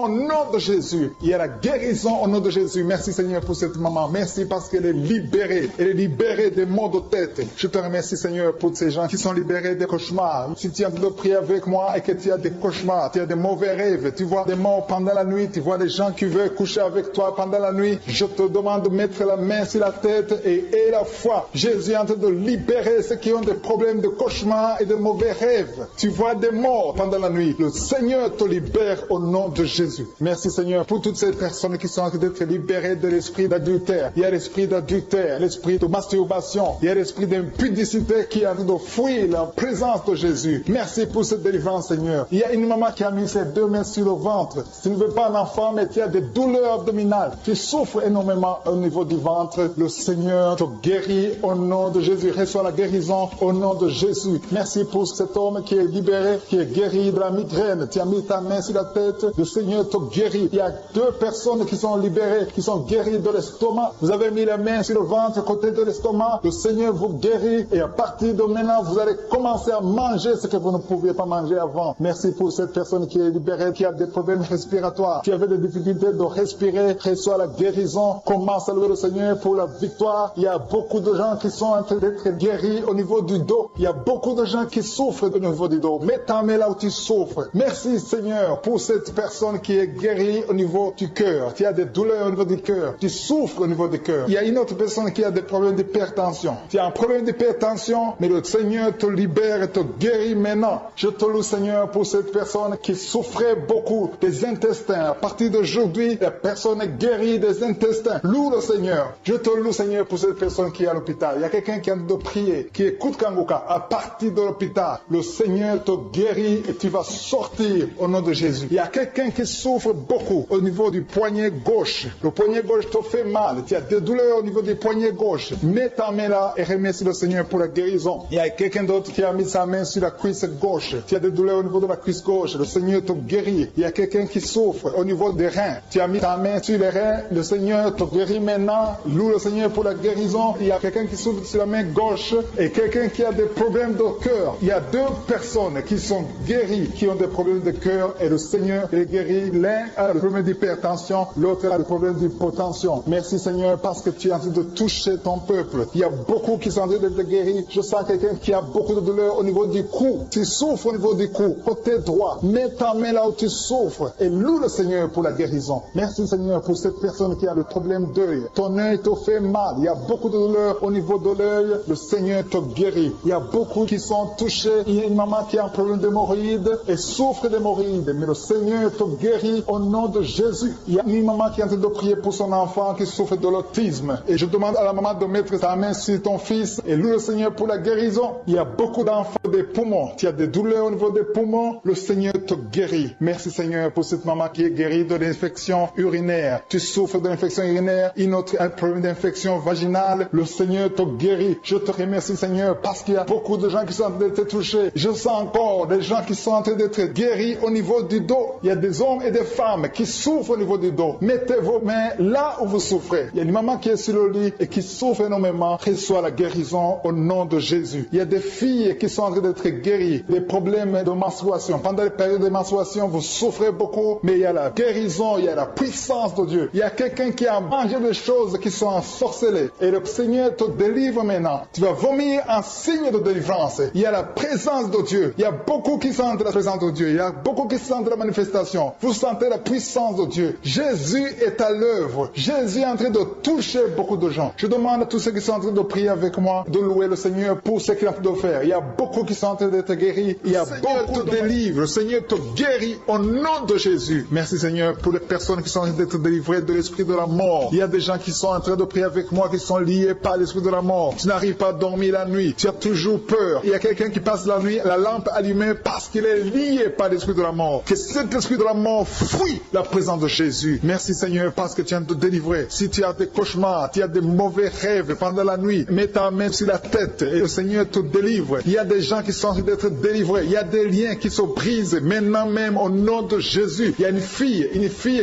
au nom de Jésus. Il y a la guérison au nom de Jésus. Merci Seigneur pour cette maman. Merci parce qu'elle est libérée. Elle est libérée des maux de tête. Je te remercie Seigneur pour ces gens qui sont libérés des cauchemars. Si tu es en train de prier avec moi et que tu as des cauchemars, tu as des mauvais rêves, tu vois des morts pendant la nuit, tu vois des gens qui veulent coucher avec toi pendant la nuit, je te demande de mettre la main sur la tête et la foi. Jésus est en train de libérer ceux qui ont des problèmes de cauchemars et de mauvais rêves. Tu vois des morts pendant la nuit. Le Seigneur te libère au nom de Jésus. Merci Seigneur pour toutes ces personnes qui sont en train d'être libérées de l'esprit d'adultère. Il y a l'esprit d'adultère, l'esprit de masturbation, il y a l'esprit d'impudicité qui est en train de fuir la présence de Jésus. Merci pour cette délivrance Seigneur. Il y a une maman qui a mis ses 2 mains sur le ventre. Tu ne veux pas un enfant mais tu as des douleurs abdominales. Tu souffres énormément au niveau du ventre. Le Seigneur te guérit au nom de Jésus. Reçois la guérison au nom de Jésus. Merci pour cet homme qui est libéré, qui est guéri de la migraine. Tu as mis ta main sur la tête. Le Seigneur te guérit. Il y a 2 personnes qui sont libérées, qui sont guéries de l'estomac. Vous avez mis la main sur le ventre, côté de l'estomac. Le Seigneur vous guérit et à partir de maintenant, vous allez commencer à manger ce que vous ne pouviez pas manger avant. Merci pour cette personne qui est libérée, qui a des problèmes respiratoires, qui avait des difficultés de respirer, reçois la guérison. Commence à louer le Seigneur pour la victoire. Il y a beaucoup de gens qui sont en train d'être guéris au niveau du dos. Il y a beaucoup de gens qui souffrent au niveau du dos. Mets ta main là où tu souffres. Merci Seigneur pour cette personne qui est guérie au niveau du cœur. Tu as des douleurs au niveau du cœur. Tu souffres au niveau du cœur. Il y a une autre personne qui a des problèmes d'hypertension. Tu as un problème d'hypertension, mais le Seigneur te libère et te guérit maintenant. Je te loue Seigneur pour cette personne qui souffrait beaucoup des intestins. À partir d'aujourd'hui, la personne est guérie des intestins. Loue le Seigneur. Je te loue Seigneur pour cette personne qui est à l'hôpital. Il y a quelqu'un qui a de prier, qui écoute Kanguka. À partir de l'hôpital, le Seigneur te guérit et tu vas sortir au nom de Jésus. Il y a quelqu'un qui souffre beaucoup au niveau du poignet gauche. Le poignet gauche te fait mal. Tu as des douleurs au niveau du poignet gauche. Mets ta main là et remercie le Seigneur pour la guérison. Il y a quelqu'un d'autre qui a mis sa main sur la cuisse gauche. Tu as des douleurs au niveau de la cuisse gauche. Le Seigneur te guérit. Il y a quelqu'un qui souffre au niveau des reins. Tu as mis ta main sur les reins. Le Seigneur te guérit maintenant. Loue le Seigneur pour la guérison. Il y a quelqu'un qui souffre sur la main gauche et quelqu'un qui a des problèmes de cœur. Il y a deux personnes qui sont guéries, qui ont des problèmes de cœur et le Seigneur les guérit. L'un a le problème d'hypertension, l'autre a le problème d'hypotension. Merci Seigneur parce que tu es en train de toucher ton peuple. Il y a beaucoup qui sont en train d'être guéris. Je sens quelqu'un qui a beaucoup de douleur au niveau du cou. Tu souffres au niveau du cou, côté droit. Mets ta main là où tu souffres et loue le Seigneur pour la guérison. Merci Seigneur pour cette personne qui a le problème d'œil. Ton œil te fait mal. Il y a beaucoup de douleur au niveau de l'œil. Le Seigneur te guérit. Il y a beaucoup qui sont touchés. Il y a une maman qui a un problème d'hémorroïdes et souffre d'hémorroïdes. Mais le Seigneur te guérit au nom de Jésus. Il y a une maman qui est en train de prier pour son enfant qui souffre de l'autisme. Et je demande à la maman de mettre sa main sur ton fils et loue le Seigneur pour la guérison. Il y a beaucoup d'enfants des poumons. Tu as des douleurs au niveau des poumons. Le Seigneur te guérit. Merci Seigneur pour cette maman qui est guérie de l'infection urinaire. Tu souffres de l'infection urinaire. Une autre a un problème d'infection vaginale. Le Seigneur te guérit. Je te remercie Seigneur parce qu'il y a beaucoup de gens qui sont en train d'être touchés. Je sens encore des gens qui sont en train d'être guéris au niveau du dos. Il y a des hommes et des femmes qui souffrent au niveau du dos. Mettez vos mains là où vous souffrez. Il y a une maman qui est sur le lit et qui souffre énormément. Reçoit la guérison au nom de Jésus. Il y a des filles qui sont en train d'être guéries des problèmes de menstruation. Pendant les périodes de menstruation, vous souffrez beaucoup, mais il y a la guérison, il y a la puissance de Dieu. Il y a quelqu'un qui a mangé des choses qui sont ensorcelées et le Seigneur te délivre maintenant. Tu vas vomir un signe de délivrance. Il y a la présence de Dieu. Il y a beaucoup qui sentent la présence de Dieu. Il y a beaucoup qui sentent la manifestation. Vous sentez la puissance de Dieu. Jésus est à l'œuvre. Jésus est en train de toucher beaucoup de gens. Je demande à tous ceux qui sont en train de prier avec moi de louer le Seigneur pour ce qu'il est en train de faire. Il y a beaucoup qui sont en train d'être guéris. Il y a beaucoup de délivres. Le Seigneur te guérit au nom de Jésus. Merci Seigneur pour les personnes qui sont en train d'être délivrées de l'esprit de la mort. Il y a des gens qui sont en train de prier avec moi qui sont liés par l'esprit de la mort. Tu n'arrives pas à dormir la nuit. Tu as toujours peur. Il y a quelqu'un qui passe la nuit, la lampe allumée parce qu'il est lié par l'esprit de la mort. Que cet esprit de la mort fuit la présence de Jésus. Merci Seigneur parce que tu viens de te délivrer. Si tu as des cauchemars, tu as des mauvais rêves pendant la nuit, mets ta main sur la tête et le Seigneur te délivre. Il y a des gens qui sont en train d'être délivrés. Il y a des liens qui se brisent maintenant même au nom de Jésus. Il y a une fille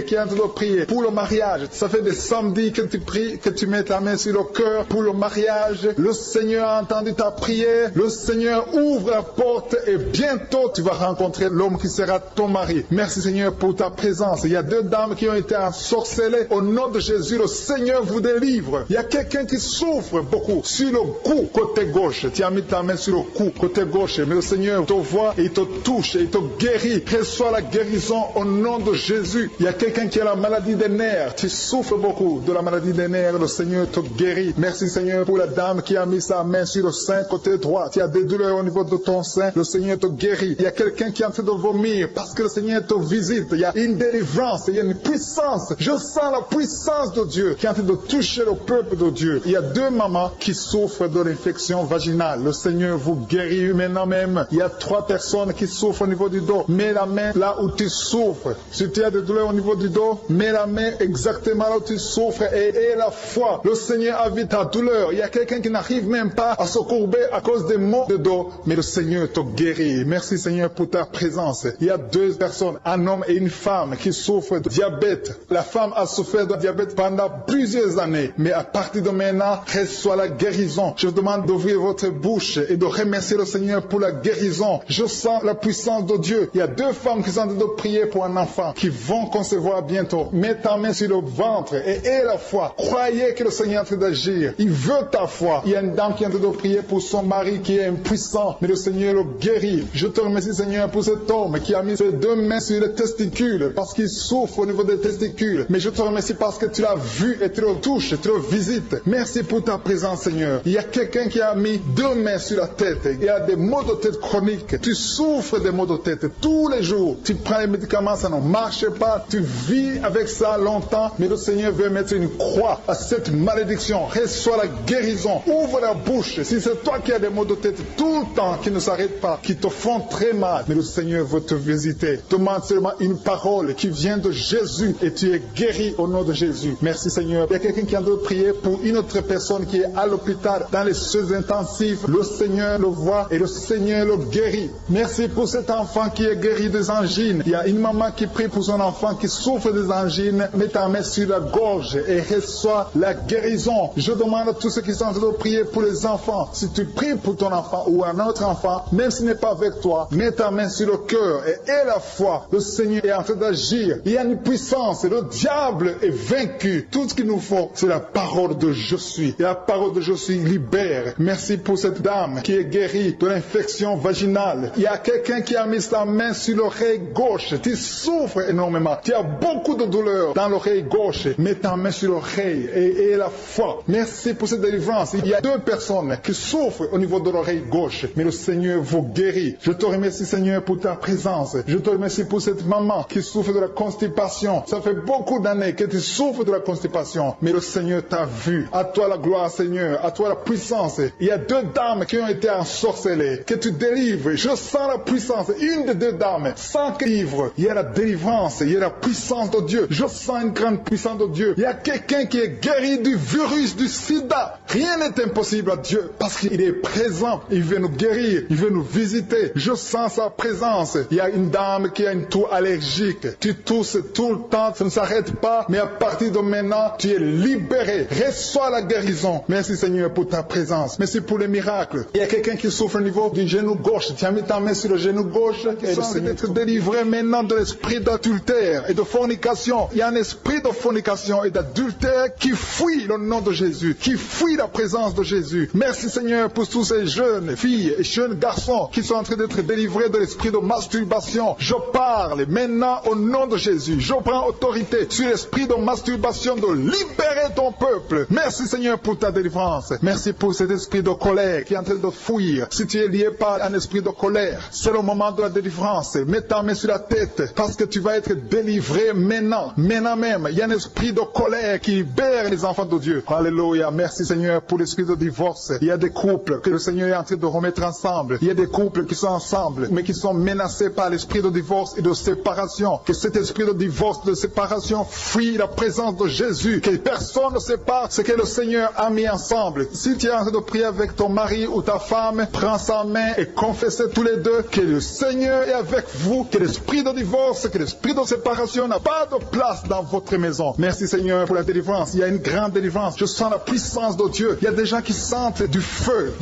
qui est en train de prier pour le mariage. Ça fait des samedis que tu pries, que tu mets ta main sur le cœur pour le mariage. Le Seigneur a entendu ta prière. Le Seigneur ouvre la porte et bientôt tu vas rencontrer l'homme qui sera ton mari. Merci Seigneur pour ta présence. Il y a deux dames qui ont été ensorcelées. Au nom de Jésus, le Seigneur vous délivre. Il y a quelqu'un qui souffre beaucoup sur le cou, côté gauche. Tu as mis ta main sur le cou, côté gauche. Mais le Seigneur te voit et il te touche et il te guérit. Reçois la guérison au nom de Jésus. Il y a quelqu'un qui a la maladie des nerfs. Tu souffres beaucoup de la maladie des nerfs. Le Seigneur te guérit. Merci Seigneur pour la dame qui a mis sa main sur le sein côté droit. Tu as des douleurs au niveau de ton sein. Le Seigneur te guérit. Il y a quelqu'un qui est en train de vomir parce que le Seigneur te visite. Il y a une délivrance. Il y a une puissance. Je sens la puissance de Dieu qui est en train de toucher le peuple de Dieu. Il y a deux mamans qui souffrent de l'infection vaginale. Le Seigneur vous guérit maintenant même. Il y a trois personnes qui souffrent au niveau du dos. Mets la main là où tu souffres. Si tu as des douleurs au niveau du dos, mets la main exactement là où tu souffres et aie la foi. Le Seigneur a vu ta douleur. Il y a quelqu'un qui n'arrive même pas à se courber à cause des maux de dos, mais le Seigneur te guérit. Merci Seigneur pour ta présence. Il y a deux personnes, un homme et une femme qui souffrent de diabète. La femme a souffert de diabète pendant plusieurs années, mais à partir de maintenant, reçoit la guérison. Je vous demande d'ouvrir votre bouche et de remercier le Seigneur pour la guérison. Je sens la puissance de Dieu. Il y a deux femmes qui sont en train de prier pour un enfant qui vont vont concevoir bientôt. Mets ta main sur le ventre et aie la foi. Croyez que le Seigneur est en train d'agir. Il veut ta foi. Il y a une dame qui est en train de prier pour son mari qui est impuissant, mais le Seigneur le guérit. Je te remercie, Seigneur, pour cet homme qui a mis ses 2 mains sur les testicules parce qu'il souffre au niveau des testicules. Mais je te remercie parce que tu l'as vu et tu le touches, tu le visites. Merci pour ta présence, Seigneur. Il y a quelqu'un qui a mis 2 mains sur la tête. Il y a des maux de tête chroniques. Tu souffres des maux de tête tous les jours. Tu prends les médicaments, ça ne marche pas. Tu vis avec ça longtemps, mais le Seigneur veut mettre une croix à cette malédiction. Reçois la guérison. Ouvre la bouche. Si c'est toi qui as des maux de tête tout le temps, qui ne s'arrêtent pas, qui te font très mal, mais le Seigneur veut te visiter. Demande seulement une parole qui vient de Jésus et tu es guéri au nom de Jésus. Merci, Seigneur. Il y a quelqu'un qui a de prier pour une autre personne qui est à l'hôpital dans les soins intensifs. Le Seigneur le voit et le Seigneur le guérit. Merci pour cet enfant qui est guéri des angines. Il y a une maman qui prie pour son enfant qui souffre des angines. Mets ta main sur la gorge et reçois la guérison. Je demande à tous ceux qui sont en train de prier pour les enfants. Si tu pries pour ton enfant ou un autre enfant, même s'il n'est pas avec toi, mets ta main sur le cœur et aie la foi. Le Seigneur est en train d'agir. Il y a une puissance. Le diable est vaincu. Tout ce qu'il nous faut, c'est la parole de je suis. Et la parole de je suis libère. Merci pour cette dame qui est guérie de l'infection vaginale. Il y a quelqu'un qui a mis sa main sur l'oreille gauche. Tu souffres énormément. Tu as beaucoup de douleur dans l'oreille gauche. Mets ta main sur l'oreille et aie la foi. Merci pour cette délivrance. Il y a 2 personnes qui souffrent au niveau de l'oreille gauche. Mais le Seigneur vous guérit. Je te remercie, Seigneur, pour ta présence. Je te remercie pour cette maman qui souffre de la constipation. Ça fait beaucoup d'années que tu souffres de la constipation. Mais le Seigneur t'a vu. À toi la gloire, Seigneur. À toi la puissance. Il y a 2 dames qui ont été ensorcelées. Que tu délivres. Je sens la puissance. Une des 2 dames. Sans livre. Il y a la délivrance. Il y a la puissance de Dieu. Je sens une grande puissance de Dieu. Il y a quelqu'un qui est guéri du virus du sida. Rien n'est impossible à Dieu parce qu'il est présent. Il veut nous guérir. Il veut nous visiter. Je sens sa présence. Il y a une dame qui a une toux allergique. Tu tousses tout le temps. Ça ne s'arrête pas. Mais à partir de maintenant, tu es libéré. Reçois la guérison. Merci, Seigneur, pour ta présence. Merci pour les miracles. Il y a quelqu'un qui souffre au niveau du genou gauche. Tu as mis ta main sur le genou gauche. Et le Seigneur être délivré maintenant de l'esprit d'adultère et de fornication. Il y a un esprit de fornication et d'adultère qui fuit le nom de Jésus, qui fuit la présence de Jésus. Merci, Seigneur, pour tous ces jeunes filles et jeunes garçons qui sont en train d'être délivrés de l'esprit de masturbation. Je parle maintenant au nom de Jésus. Je prends autorité sur l'esprit de masturbation de libérer ton peuple. Merci, Seigneur, pour ta délivrance. Merci pour cet esprit de colère qui est en train de fuir. Si tu es lié par un esprit de colère, c'est le moment de la délivrance. Mets ta main sur la tête parce que tu vas être délivré maintenant. Maintenant même, il y a un esprit de colère qui libère les enfants de Dieu. Alléluia. Merci, Seigneur, pour l'esprit de divorce. Il y a des couples que le Seigneur est en train de remettre ensemble. Il y a des couples qui sont ensemble, mais qui sont menacés par l'esprit de divorce et de séparation. Que cet esprit de divorce, de séparation, fuit la présence de Jésus. Que personne ne sépare ce que le Seigneur a mis ensemble. Si tu es en train de prier avec ton mari ou ta femme, prends sa main et confessez tous les 2 que le Seigneur est avec vous, que l'esprit de divorce, que l'esprit de séparation n'a pas de place dans votre maison. Merci, Seigneur, pour la délivrance. Il y a une grande délivrance. Je sens la puissance de Dieu. Il y a des gens qui sentent du feu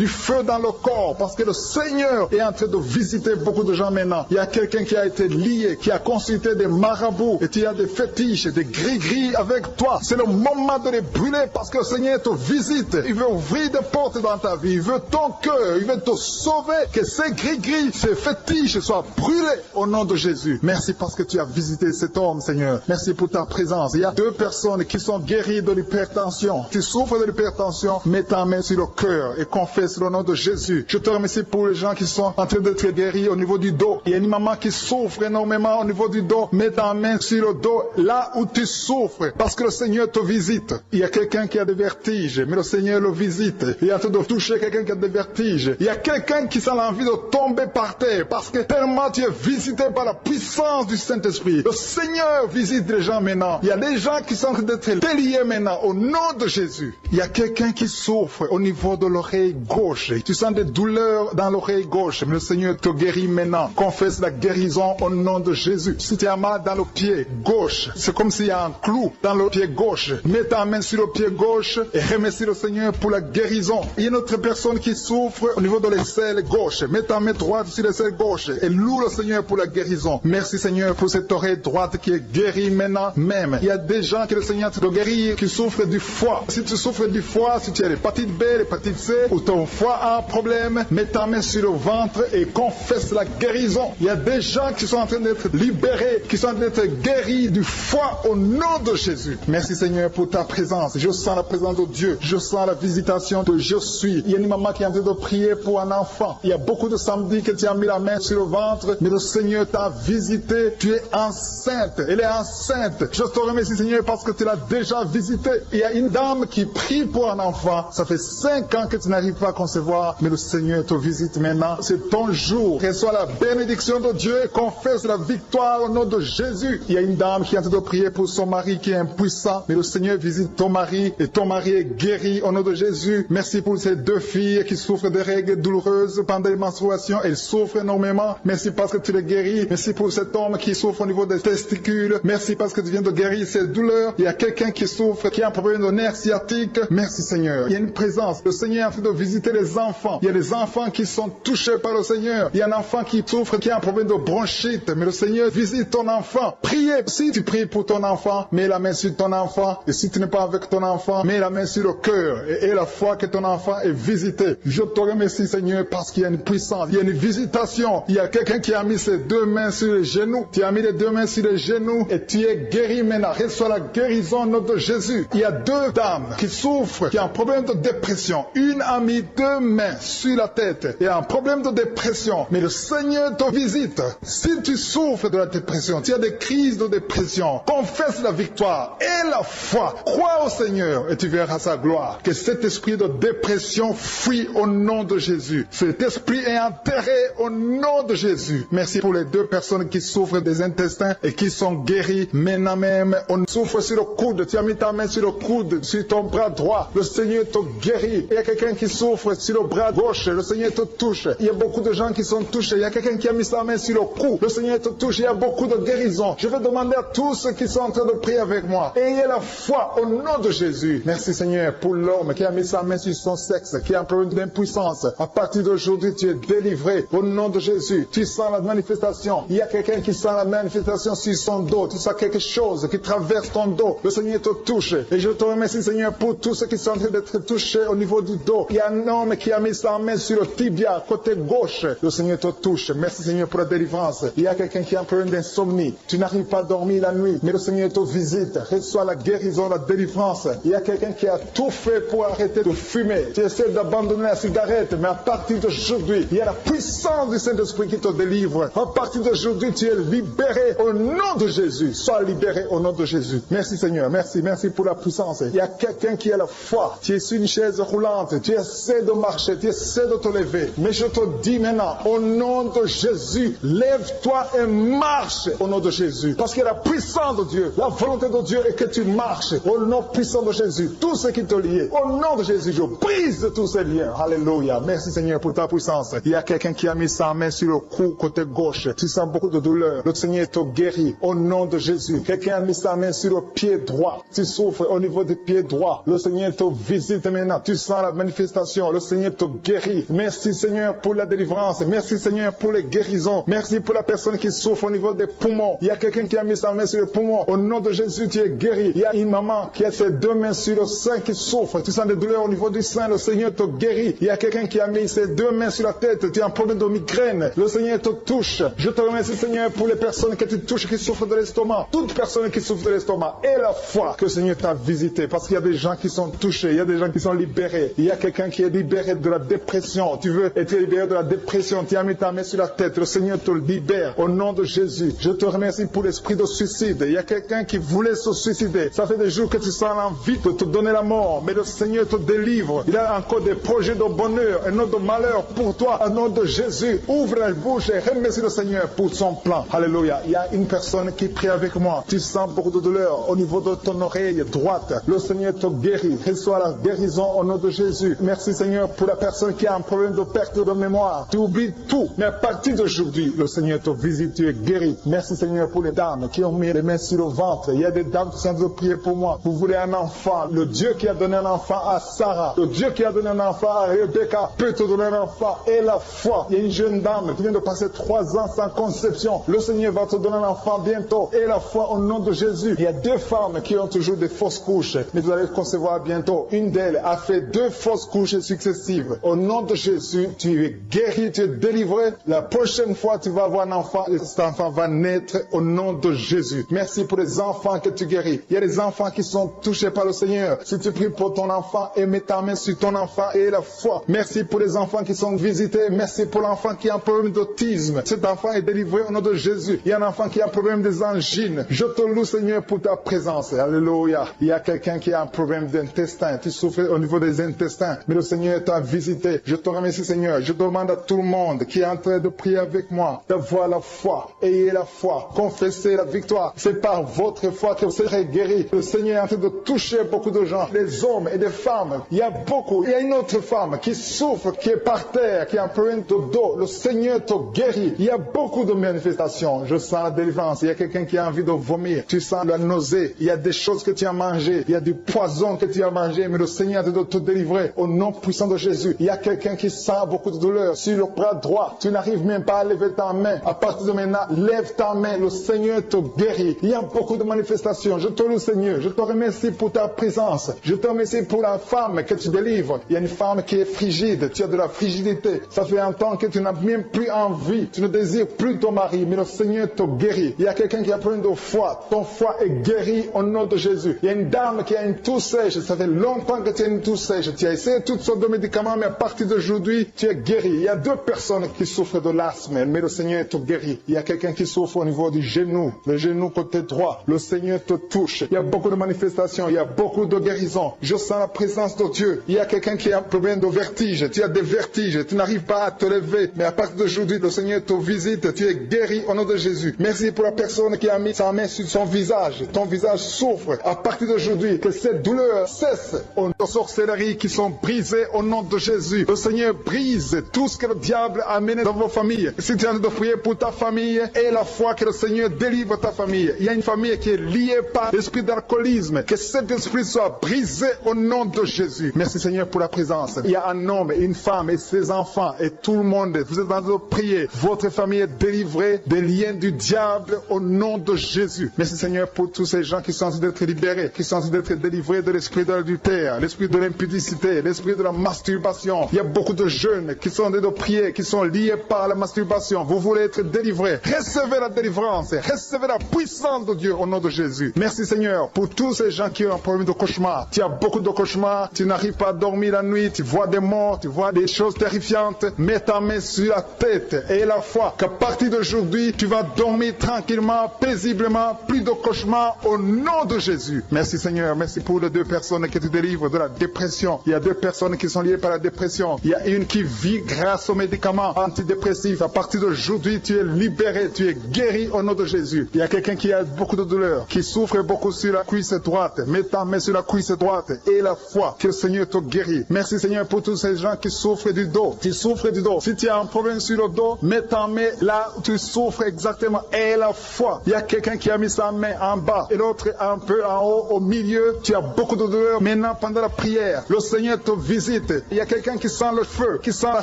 dans le corps, parce que le Seigneur est en train de visiter beaucoup de gens maintenant. Il y a quelqu'un qui a été lié, qui a consulté des marabouts, et tu as des fétiches, des gris-gris avec toi. C'est le moment de les brûler, parce que le Seigneur te visite. Il veut ouvrir des portes dans ta vie. Il veut ton cœur. Il veut te sauver. Que ces gris-gris, ces fétiches soient brûlés au nom de Jésus. Merci parce que tu as visité cet homme, Seigneur. Merci pour ta présence. Il y a 2 personnes qui sont guéries de l'hypertension. Tu souffres de l'hypertension, mets ta main sur le cœur et confesse le nom de Jésus. Je te remercie pour les gens qui sont en train d'être guéris au niveau du dos. Il y a une maman qui souffre énormément au niveau du dos. Mets ta main sur le dos, là où tu souffres, parce que le Seigneur te visite. Il y a quelqu'un qui a des vertiges, mais le Seigneur le visite. Il est en train de toucher quelqu'un qui a des vertiges. Il y a quelqu'un qui sent l'envie de tomber par terre, parce que tellement tu es visité par la puissance du Saint-Esprit. Le Seigneur visite les gens maintenant. Il y a des gens qui sont en train d'être déliés maintenant au nom de Jésus. Il y a quelqu'un qui souffre au niveau de l'oreille gauche. Tu sens des douleurs dans l'oreille gauche, mais le Seigneur te guérit maintenant. Confesse la guérison au nom de Jésus. Si tu as mal dans le pied gauche, c'est comme s'il y a un clou dans le pied gauche. Mets ta main sur le pied gauche et remercie le Seigneur pour la guérison. Il y a une autre personne qui souffre au niveau de l'aisselle gauche. Mets ta main droite sur l'aisselle gauche et loue le Seigneur pour la guérison. Merci, Seigneur, pour cette oreille droite qui est guérie maintenant même. Il y a des gens que le Seigneur te guérit qui souffrent du foie. Si tu souffres du foie, si tu as l'hépatite B, l'hépatite C, ou ton foie a un problème, mets ta main sur le ventre et confesse la guérison. Il y a des gens qui sont en train d'être libérés, qui sont en train d'être guéris du foie au nom de Jésus. Merci Seigneur pour ta présence. Je sens la présence de Dieu. Je sens la visitation de je suis. Il y a une maman qui est en train de prier pour un enfant. Il y a beaucoup de samedis que tu as mis la main sur le ventre, mais le Seigneur t'a visité. Tu es enceinte. Elle est enceinte. Je te remercie Seigneur parce que tu l'as déjà visité. Il y a une dame qui prie pour un enfant. Ça fait 5 ans que tu n'arrives pas à concevoir, mais le Seigneur te visite maintenant. C'est ton jour. Reçois la bénédiction de Dieu et confesse la victoire au nom de Jésus. Il y a une dame qui est en train de prier pour son mari qui est impuissant, mais le Seigneur visite ton mari et ton mari est guéri au nom de Jésus. Merci pour ces 2 filles qui souffrent de règles douloureuses pendant les menstruations. Elles souffrent énormément. Merci parce que tu les guéris. Merci pour cet homme qui souffre au niveau des testicules. Merci parce que tu viens de guérir ces douleurs. Il y a quelqu'un qui souffre, qui a un problème de nerf sciatique. Merci Seigneur. Il y a une présence. Le Seigneur est en train de visiter les enfants. Il y a des enfants qui sont touchés par le Seigneur. Il y a un enfant qui souffre, qui a un problème de bronchite. Mais le Seigneur visite ton enfant. Priez. Si tu pries pour ton enfant, mets la main sur ton enfant. Et si tu n'es pas avec ton enfant, mets la main sur le cœur. Et la foi que ton enfant est visité. Je te remercie Seigneur parce qu'il y a une puissance. Il y a une visitation. Il y a quelqu'un qui a mis ses 2 mains sur les genoux. Tu as mis les 2 mains sur les genoux et tu es guéri maintenant. Reçois la guérison au nom de Jésus. Il y a 2 dames qui souffrent, qui ont un problème de dépression. Une a mis 2 mains sur la tête et a un problème de dépression. Mais le Seigneur te visite. Si tu souffres de la dépression, tu as des crises de dépression, confesse la victoire et la foi. Crois au Seigneur et tu verras sa gloire. Que cet esprit de dépression fuit au nom de Jésus. Cet esprit est enterré au nom de Jésus. Merci pour les 2 personnes qui souffrent des intestins et qui sont guéries maintenant même. On souffre sur le coude. Tu as mis ta main sur le coude, sur ton bras droit. Le Seigneur te guérit. Il y a quelqu'un qui souffre sur le bras gauche. Le Seigneur te touche. Il y a beaucoup de gens qui sont touchés. Il y a quelqu'un qui a mis sa main sur le cou. Le Seigneur te touche. Il y a beaucoup de guérisons. Je vais demander à tous ceux qui sont en train de prier avec moi. Ayez la foi au nom de Jésus. Merci Seigneur pour l'homme qui a mis sa main sur son sexe, qui a un problème d'impuissance. À partir d'aujourd'hui, tu es délivré au nom de Jésus. Tu sens la manifestation. Il y a quelqu'un qui sent la manifestation sur son dos. Tu sens quelque chose qui traverse ton dos. Le Seigneur te touche. Et je te remercie Seigneur pour tous ceux qui sont en train d'être touchés au niveau du dos. Il y a un homme qui a mis sa main sur le tibia, côté gauche. Le Seigneur te touche. Merci Seigneur pour la délivrance. Il y a quelqu'un qui a un problème d'insomnie. Tu n'arrives pas à dormir la nuit, mais le Seigneur te visite. Reçois la guérison, la délivrance. Il y a quelqu'un qui a tout fait pour arrêter de fumer. Tu essaies d'abandonner la cigarette, mais à partir d'aujourd'hui, il y a la puissance du Saint-Esprit qui te délivre. À partir d'aujourd'hui, tu es libéré au nom de Jésus. Sois libéré au nom de Jésus. Merci Seigneur. Merci pour la puissance. Il y a quelqu'un qui a la foi. Tu es sur une chaise roulante. Tu essaies de marcher. Tu essaies de te lever. Mais je te dis maintenant, au nom de Jésus, lève-toi et marche au nom de Jésus. Parce qu'il y a la puissance de Dieu. La volonté de Dieu est que tu marches au nom puissant de Jésus. Tout ce qui te lie, au nom de Jésus, je brise tous ces liens. Alléluia. Merci Seigneur pour ta puissance. Il y a quelqu'un qui a mis sa main sur le cou côté gauche. Tu sens beaucoup de douleur. Le Seigneur te guérit au nom de Jésus. Quelqu'un a mis sa main sur le pied droit. Tu souffres au niveau du pied droit. Le Seigneur te visite maintenant. Tu sens la manifestation. Le Seigneur te guérit. Merci Seigneur pour la délivrance. Merci Seigneur pour les guérisons. Merci pour la personne qui souffre au niveau des poumons. Il y a quelqu'un qui a mis sa main sur le poumon. Au nom de Jésus, tu es guéri. Il y a une maman qui a ses 2 mains sur le sein qui souffre. Tu sens des douleurs au niveau du sein. Le Seigneur te guérit. Il y a quelqu'un qui a mis ses 2 mains sur la tête. Tu as un problème de migraine. Le Seigneur te touche. Je te remercie Seigneur pour les personnes que tu touches qui souffrent de l'estomac. Toute personne qui souffre de l'estomac. Et la foi que le Seigneur t'a visité. Parce qu'il y a des gens qui sont touchés. Il y a des gens qui sont libérés. Il y a quelqu'un qui est libéré de la dépression. Tu veux être libéré de la dépression. Tu as mis ta main sur la tête. Le Seigneur te libère. Au nom de Jésus. Je te remercie pour l'esprit de suicide. Il y a quelqu'un qui voulait se suicider. Ça fait des jours que tu sens l'envie de te donner la mort. Mais le Seigneur te délivre. Il a encore des projets de bonheur et non de malheur pour toi. Au nom de Jésus. Ouvre la bouche et remercie le Seigneur pour son plan. Alléluia. Il y a une personne qui prie avec moi. Tu sens beaucoup de douleur au niveau de ton oreille droite. Le Seigneur te guérit. Reçois la guérison au nom de Jésus. Merci Seigneur pour la personne qui a un problème de perte de mémoire. Tu oublies tout. Mais à partir d'aujourd'hui, le Seigneur te visite. Tu es guéri. Merci Seigneur pour les dames qui ont mis les mains sur le ventre. Il y a des dames qui sont en train de prier pour moi. Vous voulez un enfant. Le Dieu qui a donné un enfant à Sarah. Le Dieu qui a donné un enfant à Rebecca peut te donner un enfant. Et la foi. Il y a une jeune dame qui vient de passer 3 ans sans conception. Le Seigneur va te donner un enfant bientôt. Et la foi au nom de Jésus. Il y a 2 femmes qui ont toujours des fausses couches, mais vous allez concevoir bientôt. Une d'elles a fait 2 fausses couches successives. Au nom de Jésus, tu es guéri, tu es délivré. La prochaine fois, tu vas avoir un enfant et cet enfant va naître au nom de Jésus. Merci pour les enfants que tu guéris. Il y a des enfants qui sont touchés par le Seigneur. Si tu pries pour ton enfant et mets ta main sur ton enfant et la foi. Merci pour les enfants qui sont visités. Merci pour l'enfant qui a un problème d'autisme. Cet enfant est délivré au nom de Jésus. Il y a un enfant qui a un problème des angines. Je te loue, Seigneur, pour ta présence. Alléluia. Il y a quelqu'un qui a un problème d'intestin. Tu souffres au niveau des intestins. Mais le Seigneur t'a visité. Je te remercie, Seigneur. Je demande à tout le monde qui est en train de prier avec moi d'avoir la foi. Ayez la foi. Confessez la victoire. C'est par votre foi que vous serez guéris. Le Seigneur est en train de toucher beaucoup de gens. Des hommes et des femmes. Il y a beaucoup. Il y a une autre femme qui souffre, qui est par terre, qui a un problème de dos. Le Seigneur te guérit. Il y a beaucoup de manifestations. Je sens la délivrance. Il y a quelqu'un qui a envie de vomir. Tu sens la nausée. Il y a des choses que tu as mangées. Il y a du poison que tu as mangé. Mais le Seigneur doit te délivrer au nom puissant de Jésus. Il y a quelqu'un qui sent beaucoup de douleur sur le bras droit. Tu n'arrives même pas à lever ta main. À partir de maintenant, lève ta main. Le Seigneur te guérit. Il y a beaucoup de manifestations. Je te loue, Seigneur. Je te remercie pour ta présence. Je te remercie pour la femme que tu délivres. Il y a une femme qui est frigide. Tu as de la frigidité. Ça fait un temps que tu n'as même plus envie. Tu ne désires plus ton mari. Mais le Seigneur te guérit. Il y a quelqu'un qui a plein de foi. Ton foie est guéri au nom de Jésus. Il y a une dame qui a une toux sèche. Ça fait longtemps que tu as une toux sèche. Tu as essayé toutes sortes de médicaments, mais à partir d'aujourd'hui, tu es guéri. Il y a 2 personnes qui souffrent de l'asthme, mais le Seigneur te guérit. Il y a quelqu'un qui souffre au niveau du genou, le genou côté droit. Le Seigneur te touche. Il y a beaucoup de manifestations. Il y a beaucoup de guérisons. Je sens la présence de Dieu. Il y a quelqu'un qui a un problème de vertige. Tu as des vertiges. Tu n'arrives pas à te lever, mais à partir d'aujourd'hui, le Seigneur te visite. Tu es guéri au nom de Jésus. Merci pour la personne qui a mis sa main sur son visage. Ton visage souffre. À partir d'aujourd'hui, que cette douleur cesse. Aux sorcelleries qui sont brisées au nom de Jésus. Le Seigneur brise tout ce que le diable a mené dans vos familles. Si tu es en train de prier pour ta famille, et la foi que le Seigneur délivre ta famille. Il y a une famille qui est liée par l'esprit d'alcoolisme. Que cet esprit soit brisé au nom de Jésus. Merci Seigneur pour la présence. Il y a un homme et une femme et ses enfants et tout le monde. Vous êtes en train de prier. Votre famille est délivrée des liens du diable au nom de Jésus. Merci Seigneur pour tous ces gens qui sont en train d'être libérés, qui sont en train d'être délivrés de l'esprit de l'adultère, l'esprit de l'impudicité, l'esprit de la masturbation. Il y a beaucoup de jeunes qui sont en train de prier, qui sont liés par la masturbation. Vous voulez être délivrés. Recevez la délivrance. Recevez la puissance de Dieu au nom de Jésus. Merci Seigneur pour tous ces gens qui ont un problème de cauchemar. Tu as beaucoup de cauchemars. Tu n'arrives pas à dormir la nuit. Tu vois des morts. Tu vois des choses terrifiantes. Mets ta main sur la tête et la foi qu'à partir d'aujourd'hui, tu vas dormir tranquillement, paisiblement. Plus de cauchemars au nom de Jésus. Merci Seigneur. Merci pour les 2 personnes que tu délivres de la dépression. Il y a 2 personnes qui sont liées par la dépression. Il y a une qui vit grâce aux médicaments antidépressifs. À partir d'aujourd'hui, tu es libéré. Tu es guéri au nom de Jésus. Il y a quelqu'un qui a beaucoup de douleur, qui souffre beaucoup sur la cuisse droite. Mets ta main sur la cuisse droite et la foi que le Seigneur te guérit. Merci Seigneur pour tous ces gens qui souffrent du dos. Tu souffres du dos. Si tu as un problème sur le dos, mets ta main là où tu souffres exactement et la foi. Il y a quelqu'un qui a mis sa main en bas et l'autre un peu en haut, au milieu. Tu as beaucoup de douleur. Maintenant, pendant la prière, le Seigneur te visite. Il y a quelqu'un qui sent le feu, qui sent la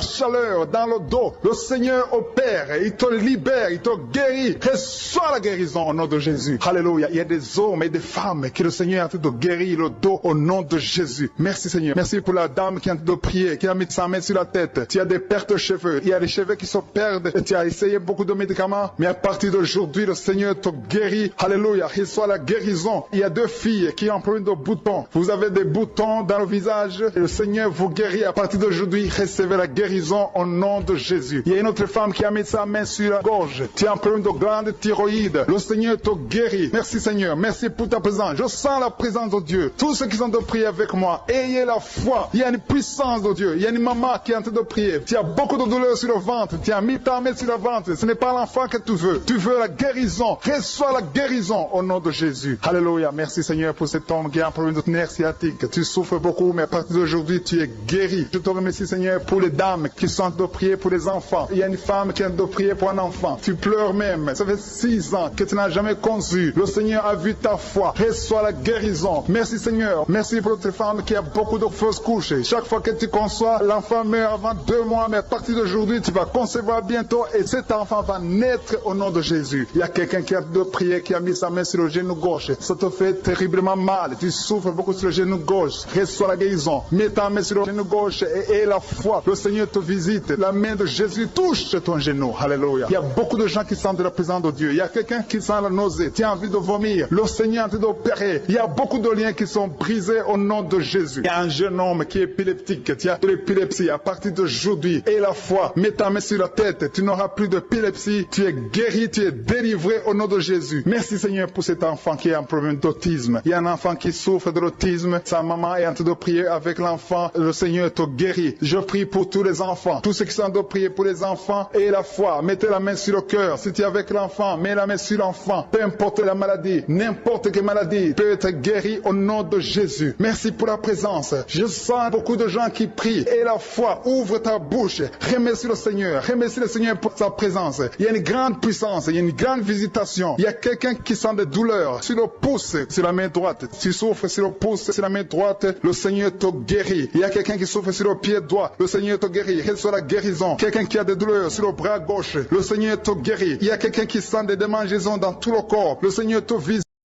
chaleur dans le dos. Le Seigneur opère. Il te libère. Il te guérit. Reçois la guérison au nom de Jésus. Alléluia. Il y a des hommes et des femmes que le Seigneur est en train de guérir le dos au nom de Jésus. Merci Seigneur. Merci pour la dame qui est en train de prier, qui a mis sa main sur la tête. Tu as des pertes de cheveux. Il y a des cheveux qui se perdent. Et tu as essayé beaucoup de médicaments. Mais à partir d'aujourd'hui, le Seigneur te guérit. Alléluia. Reçois la guérison. Il y a 2 filles qui ont un problème de boutons. Vous avez des boutons dans le visage. Et le Seigneur vous guérit. À partir d'aujourd'hui, recevez la guérison au nom de Jésus. Il y a une autre femme qui a mis sa main sur la gorge. Tu as un problème de glande thyroïde. Le Seigneur te guérit. Merci Seigneur. Merci pour ta présence. Je sens la présence de Dieu. Tous ceux qui sont de prier avec moi, ayez la foi. Il y a une puissance de Dieu. Il y a une maman qui est en train de prier. Tu as beaucoup de douleur sur le ventre. Tu as mis ta main sur le ventre. Ce n'est pas l'enfant que tu veux. Tu veux la guérison. Reçois la guérison au nom de Jésus. Alléluia. Merci Seigneur pour cet homme qui a un problème de nerf sciatique. Tu souffres beaucoup, mais à partir d'aujourd'hui, tu es guéri. Je te remercie Seigneur pour les dames qui sont de prier pour les enfants. Il y a une femme qui est de prier pour un enfant. Tu pleures même. Ça fait 6 ans que tu n'as jamais conçu. Le Seigneur a vu ta foi. Reçois la guérison. Merci Seigneur. Merci pour cette femme qui a beaucoup de fausses couches. Chaque fois que tu conçois, l'enfant meurt avant 2 mois, mais à partir d'aujourd'hui, tu vas concevoir bientôt et cet enfant va naître au nom de Jésus. Jésus. Il y a quelqu'un qui a de prier, qui a mis sa main sur le genou gauche. Ça te fait terriblement mal. Tu souffres beaucoup sur le genou gauche. Reçois la guérison. Mets ta main sur le genou gauche et la foi. Le Seigneur te visite. La main de Jésus touche ton genou. Alléluia. Il y a beaucoup de gens qui sentent la présence de Dieu. Il y a quelqu'un qui sent la nausée. Tu as envie de vomir. Le Seigneur est en train d'opérer. Il y a beaucoup de liens qui sont brisés au nom de Jésus. Il y a un jeune homme qui est épileptique. Tu as de l'épilepsie à partir d'aujourd'hui. Et la foi. Mets ta main sur la tête. Tu n'auras plus d'épilepsie. Tu es guéri. Tu es délivré au nom de Jésus. Merci Seigneur pour cet enfant qui a un problème d'autisme. Il y a un enfant qui souffre de l'autisme. Sa maman est en train de prier avec l'enfant. Le Seigneur te guérit. Je prie pour tous les enfants. Tous ceux qui sont en train de prier pour les enfants et la foi. Mettez la main sur le cœur. Si tu es avec l'enfant, mets la main sur l'enfant. Peu importe la maladie, n'importe quelle maladie peut être guérie au nom de Jésus. Merci pour la présence. Je sens beaucoup de gens qui prient. Et la foi, ouvre ta bouche. Remercie le Seigneur. Remercie le Seigneur pour sa présence. Il y a une grande puissance. Il y a une grande visitation. Il y a quelqu'un qui sent des douleurs sur le pouce, sur la main droite. Tu souffres sur le pouce, sur la main droite. Le Seigneur te guérit. Il y a quelqu'un qui souffre sur le pied droit. Le Seigneur te guérit. Reçois la guérison. Quelqu'un qui a des douleurs sur le bras gauche. Le Seigneur te guérit. Il y a quelqu'un qui sent des démangeaisons dans tout le corps. Le Seigneur te visite.